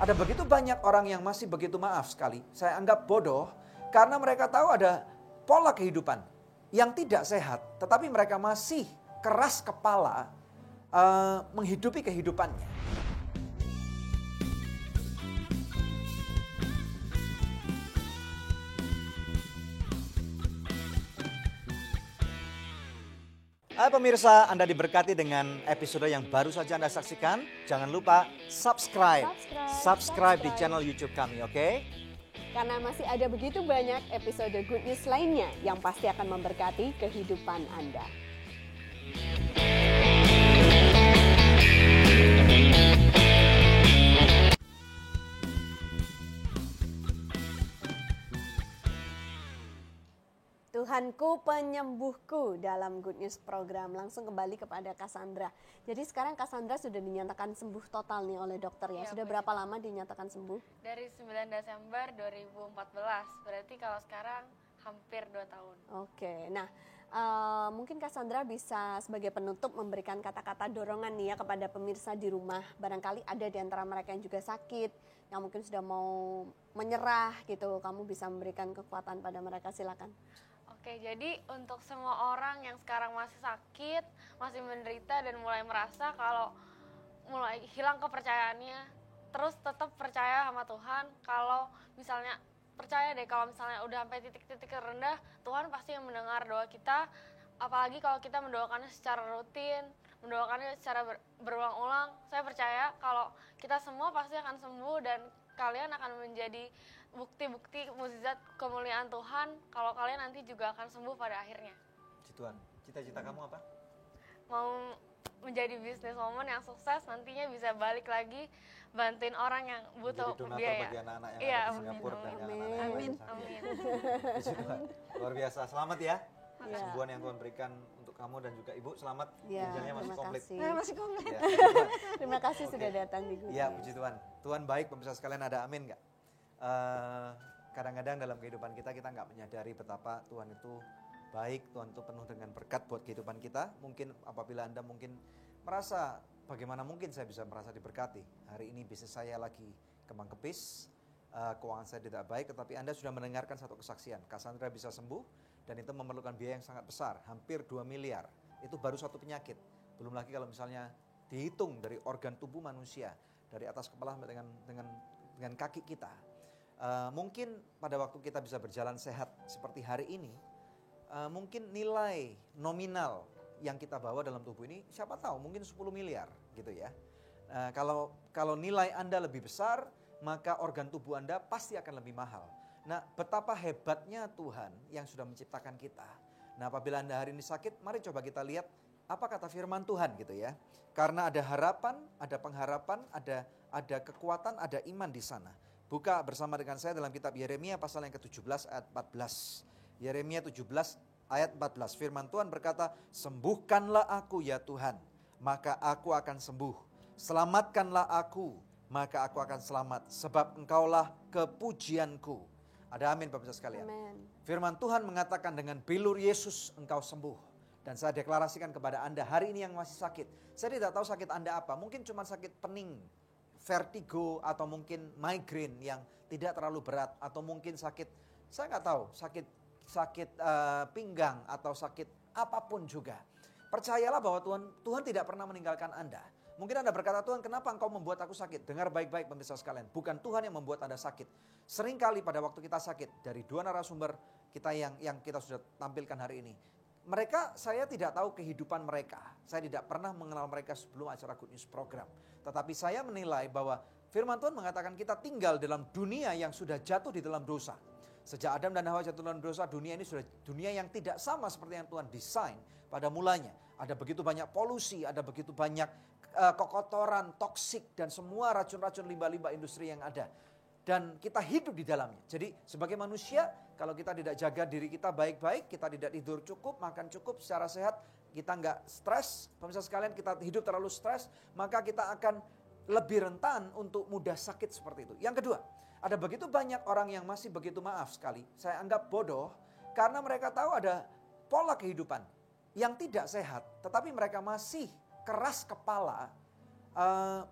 Ada begitu banyak orang yang masih begitu, maaf sekali, saya anggap bodoh karena mereka tahu ada pola kehidupan yang tidak sehat, tetapi mereka masih keras kepala menghidupi kehidupannya. Hai pemirsa, Anda diberkati dengan episode yang baru saja Anda saksikan. Jangan lupa subscribe di channel YouTube kami, oke? Karena masih ada begitu banyak episode Good News lainnya yang pasti akan memberkati kehidupan Anda. Tuhanku penyembuhku dalam Good News Program. Langsung kembali kepada Cassandra. Jadi sekarang Cassandra sudah dinyatakan sembuh total nih oleh dokter ya. Sudah berapa lama dinyatakan sembuh? Dari 9 Desember 2014. Berarti kalau sekarang hampir 2 tahun. Oke, nah mungkin Cassandra bisa sebagai penutup memberikan kata-kata dorongan nih ya kepada pemirsa di rumah. Barangkali ada di antara mereka yang juga sakit, yang mungkin sudah mau menyerah gitu. Kamu bisa memberikan kekuatan pada mereka, silakan. Oke, jadi untuk semua orang yang sekarang masih sakit, masih menderita dan mulai merasa kalau mulai hilang kepercayaannya, terus tetap percaya sama Tuhan. Kalau misalnya percaya deh kalau misalnya udah sampai titik-titik terendah, Tuhan pasti yang mendengar doa kita. Apalagi kalau kita mendoakannya secara rutin, mendoakannya secara berulang-ulang. Saya percaya kalau kita semua pasti akan sembuh dan kalian akan menjadi bukti-bukti mukjizat kemuliaan Tuhan kalau kalian nanti juga akan sembuh pada akhirnya. Tuhan, cita-cita kamu apa? Mau menjadi businesswoman yang sukses, nantinya bisa balik lagi bantuin orang yang butuh biaya. Bagi anak-anak yang ada di Singapura dan anak-anak yang Amin. Amin. Luar biasa, selamat ya. Kesembuhan yang Tuhan berikan untuk kamu dan juga Ibu, selamat. Ginjalnya masih komplit. Masih komplit. Ya. Terima kasih sudah datang di Good Iya, News. puji Tuhan. Tuhan baik, pemirsa sekalian, ada amin nggak? Kadang-kadang dalam kehidupan kita nggak menyadari betapa Tuhan itu baik, Tuhan itu penuh dengan berkat buat kehidupan kita. Mungkin apabila Anda mungkin merasa bagaimana mungkin saya bisa merasa diberkati. Hari ini bisnis saya lagi kembang kepis, keuangan saya tidak baik, tetapi Anda sudah mendengarkan satu kesaksian. Cassandra bisa sembuh dan itu memerlukan biaya yang sangat besar, hampir 2 miliar. Itu baru satu penyakit. Belum lagi kalau misalnya dihitung dari organ tubuh manusia, dari atas kepala dengan kaki kita. Mungkin pada waktu kita bisa berjalan sehat seperti hari ini, mungkin nilai nominal yang kita bawa dalam tubuh ini siapa tahu mungkin 10 miliar gitu ya. Kalau nilai Anda lebih besar, maka organ tubuh Anda pasti akan lebih mahal. Nah, betapa hebatnya Tuhan yang sudah menciptakan kita. Nah, apabila Anda hari ini sakit, mari coba kita lihat apa kata firman Tuhan gitu ya. Karena ada harapan, ada pengharapan, ada kekuatan, ada iman di sana. Buka bersama dengan saya dalam kitab Yeremia pasal yang ke-17 ayat 14. Yeremia 17 ayat 14. Firman Tuhan berkata, "Sembuhkanlah aku ya Tuhan, maka aku akan sembuh. Selamatkanlah aku, maka aku akan selamat, sebab Engkaulah kepujianku." Ada amin Bapak-Ibu sekalian. Amen. Firman Tuhan mengatakan dengan bilur Yesus engkau sembuh. Dan saya deklarasikan kepada Anda hari ini yang masih sakit. Saya tidak tahu sakit Anda apa, mungkin cuma sakit pening, vertigo, atau mungkin migrain yang tidak terlalu berat, atau mungkin sakit, saya nggak tahu, sakit pinggang atau sakit apapun juga. Percayalah bahwa Tuhan tidak pernah meninggalkan Anda. Mungkin Anda berkata, "Tuhan, kenapa Engkau membuat aku sakit?" Dengar baik-baik pemirsa sekalian, bukan Tuhan yang membuat Anda sakit. Seringkali pada waktu kita sakit, dari 2 narasumber kita yang kita sudah tampilkan hari ini, mereka, saya tidak tahu kehidupan mereka. Saya tidak pernah mengenal mereka sebelum acara Good News Program. Tetapi saya menilai bahwa firman Tuhan mengatakan kita tinggal dalam dunia yang sudah jatuh di dalam dosa. Sejak Adam dan Hawa jatuh dalam dosa, dunia ini sudah dunia yang tidak sama seperti yang Tuhan desain pada mulanya. Ada begitu banyak polusi, ada begitu banyak kekotoran, toksik, dan semua racun-racun limbah-limbah industri yang ada. Dan kita hidup di dalamnya. Jadi sebagai manusia, kalau kita tidak jaga diri kita baik-baik, kita tidak tidur cukup, makan cukup secara sehat, kita nggak stres, pemirsa sekalian, kita hidup terlalu stres, maka kita akan lebih rentan untuk mudah sakit seperti itu. Yang kedua, ada begitu banyak orang yang masih begitu, maaf sekali, saya anggap bodoh, karena mereka tahu ada pola kehidupan yang tidak sehat, tetapi mereka masih keras kepala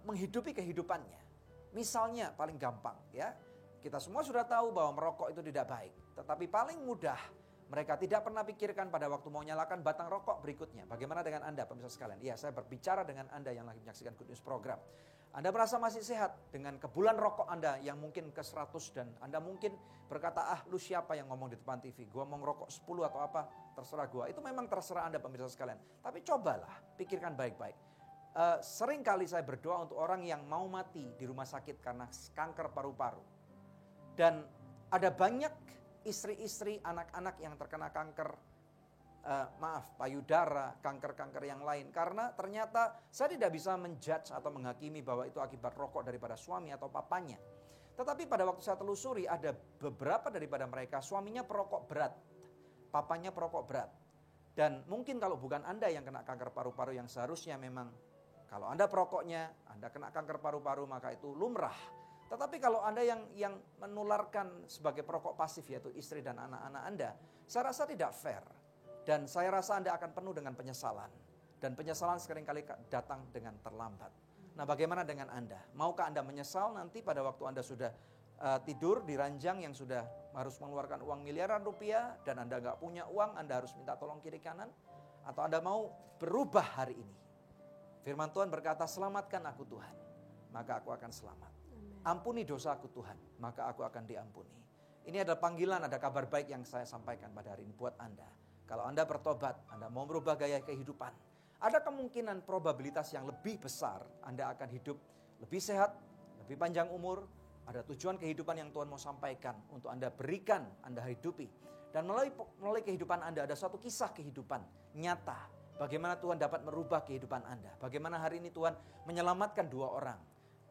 menghidupi kehidupannya. Misalnya paling gampang ya, kita semua sudah tahu bahwa merokok itu tidak baik. Tetapi paling mudah, mereka tidak pernah pikirkan pada waktu mau nyalakan batang rokok berikutnya. Bagaimana dengan Anda pemirsa sekalian? Ya, saya berbicara dengan Anda yang lagi menyaksikan Good News Program. Anda merasa masih sehat dengan kebulan rokok Anda yang mungkin ke 100 dan Anda mungkin berkata, lu siapa yang ngomong di depan TV? Gua mau ngerokok 10 atau apa, terserah gua. Itu memang terserah Anda pemirsa sekalian. Tapi cobalah, pikirkan baik-baik. Sering kali saya berdoa untuk orang yang mau mati di rumah sakit karena kanker paru-paru. Dan ada banyak istri-istri, anak-anak yang terkena kanker, payudara, kanker-kanker yang lain. Karena ternyata saya tidak bisa menjudge atau menghakimi bahwa itu akibat rokok daripada suami atau papanya. Tetapi pada waktu saya telusuri ada beberapa daripada mereka suaminya perokok berat, papanya perokok berat. Dan mungkin kalau bukan Anda yang kena kanker paru-paru yang seharusnya memang kalau Anda perokoknya, Anda kena kanker paru-paru maka itu lumrah. Tetapi kalau Anda yang menularkan sebagai perokok pasif yaitu istri dan anak-anak Anda, saya rasa tidak fair. Dan saya rasa Anda akan penuh dengan penyesalan. Dan penyesalan seringkali datang dengan terlambat. Nah, bagaimana dengan Anda? Maukah Anda menyesal nanti pada waktu Anda sudah tidur di ranjang yang sudah harus mengeluarkan uang miliaran rupiah dan Anda nggak punya uang, Anda harus minta tolong kiri kanan? Atau Anda mau berubah hari ini? Firman Tuhan berkata, selamatkan aku Tuhan, maka aku akan selamat. Ampuni dosaku Tuhan, maka aku akan diampuni. Ini adalah panggilan, ada kabar baik yang saya sampaikan pada hari ini buat Anda. Kalau Anda bertobat, Anda mau merubah gaya kehidupan, ada kemungkinan probabilitas yang lebih besar Anda akan hidup lebih sehat, lebih panjang umur. Ada tujuan kehidupan yang Tuhan mau sampaikan untuk Anda berikan, Anda hidupi. Dan melalui kehidupan Anda ada suatu kisah kehidupan nyata. Bagaimana Tuhan dapat merubah kehidupan Anda. Bagaimana hari ini Tuhan menyelamatkan 2 orang.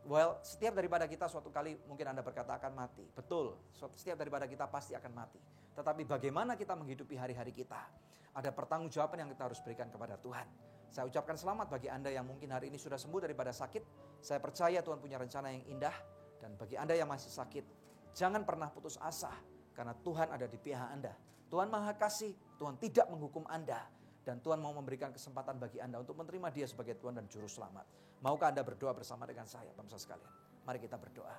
Well, setiap daripada kita suatu kali mungkin Anda berkata akan mati. Betul, setiap daripada kita pasti akan mati. Tetapi bagaimana kita menghidupi hari-hari kita. Ada pertanggungjawaban yang kita harus berikan kepada Tuhan. Saya ucapkan selamat bagi Anda yang mungkin hari ini sudah sembuh daripada sakit. Saya percaya Tuhan punya rencana yang indah. Dan bagi Anda yang masih sakit, jangan pernah putus asa. Karena Tuhan ada di pihak Anda. Tuhan Maha Kasih, Tuhan tidak menghukum Anda. Dan Tuhan mau memberikan kesempatan bagi Anda untuk menerima Dia sebagai Tuhan dan Juru Selamat. Maukah Anda berdoa bersama dengan saya, pemirsa sekalian? Mari kita berdoa.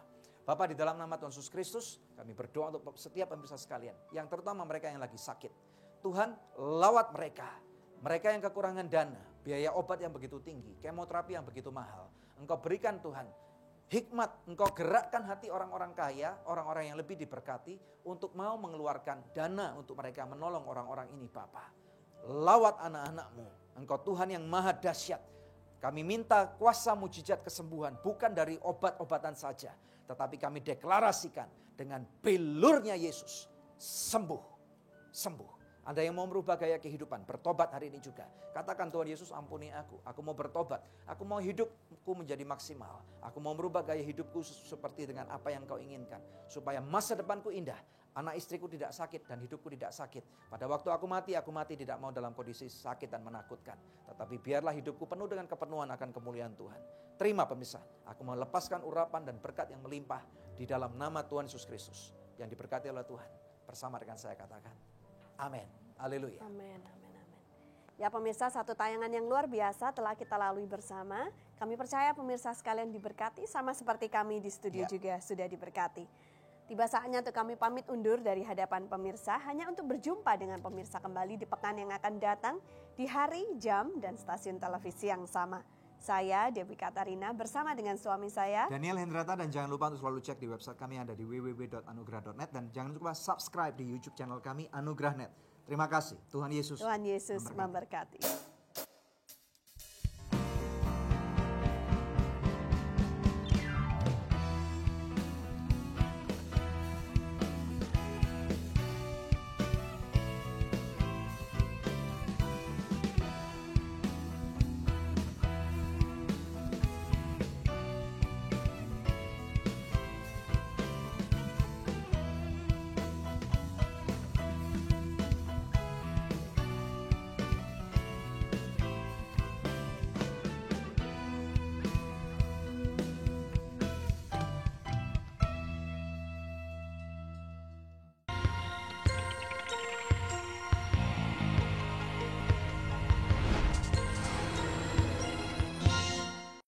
Bapa, di dalam nama Tuhan Yesus Kristus, kami berdoa untuk setiap pemirsa sekalian, yang terutama mereka yang lagi sakit. Tuhan, lawat mereka. Mereka yang kekurangan dana, biaya obat yang begitu tinggi, kemoterapi yang begitu mahal. Engkau berikan Tuhan hikmat, Engkau gerakkan hati orang-orang kaya, orang-orang yang lebih diberkati, untuk mau mengeluarkan dana untuk mereka menolong orang-orang ini, Bapa. Lawat anak-anak-Mu. Engkau Tuhan yang maha dahsyat. Kami minta kuasa mujizat kesembuhan bukan dari obat-obatan saja, tetapi kami deklarasikan dengan belurnya Yesus sembuh. Sembuh. Anda yang mau merubah gaya kehidupan, bertobat hari ini juga. Katakan, Tuhan Yesus, ampuni aku mau bertobat. Aku mau hidupku menjadi maksimal. Aku mau merubah gaya hidupku seperti dengan apa yang Kau inginkan. Supaya masa depanku indah. Anak istriku tidak sakit dan hidupku tidak sakit. Pada waktu aku mati tidak mau dalam kondisi sakit dan menakutkan. Tetapi biarlah hidupku penuh dengan kepenuhan akan kemuliaan Tuhan. Terima pemirsa, aku mau lepaskan urapan dan berkat yang melimpah di dalam nama Tuhan Yesus Kristus. Yang diberkati oleh Tuhan. Bersama dengan saya katakan, amin. Haleluya. Amin, amin, amin. Ya pemirsa, satu tayangan yang luar biasa telah kita lalui bersama. Kami percaya pemirsa sekalian diberkati, sama seperti kami di studio juga sudah diberkati. Tiba saatnya untuk kami pamit undur dari hadapan pemirsa, hanya untuk berjumpa dengan pemirsa kembali di pekan yang akan datang, di hari, jam, dan stasiun televisi yang sama. Saya Dewi Katarina bersama dengan suami saya Daniel Hendrata, dan jangan lupa untuk selalu cek di website kami ada di www.anugerah.net, dan jangan lupa subscribe di YouTube channel kami Anugerah.net. Terima kasih. Tuhan Yesus Tuhan Yesus memberkati. memberkati.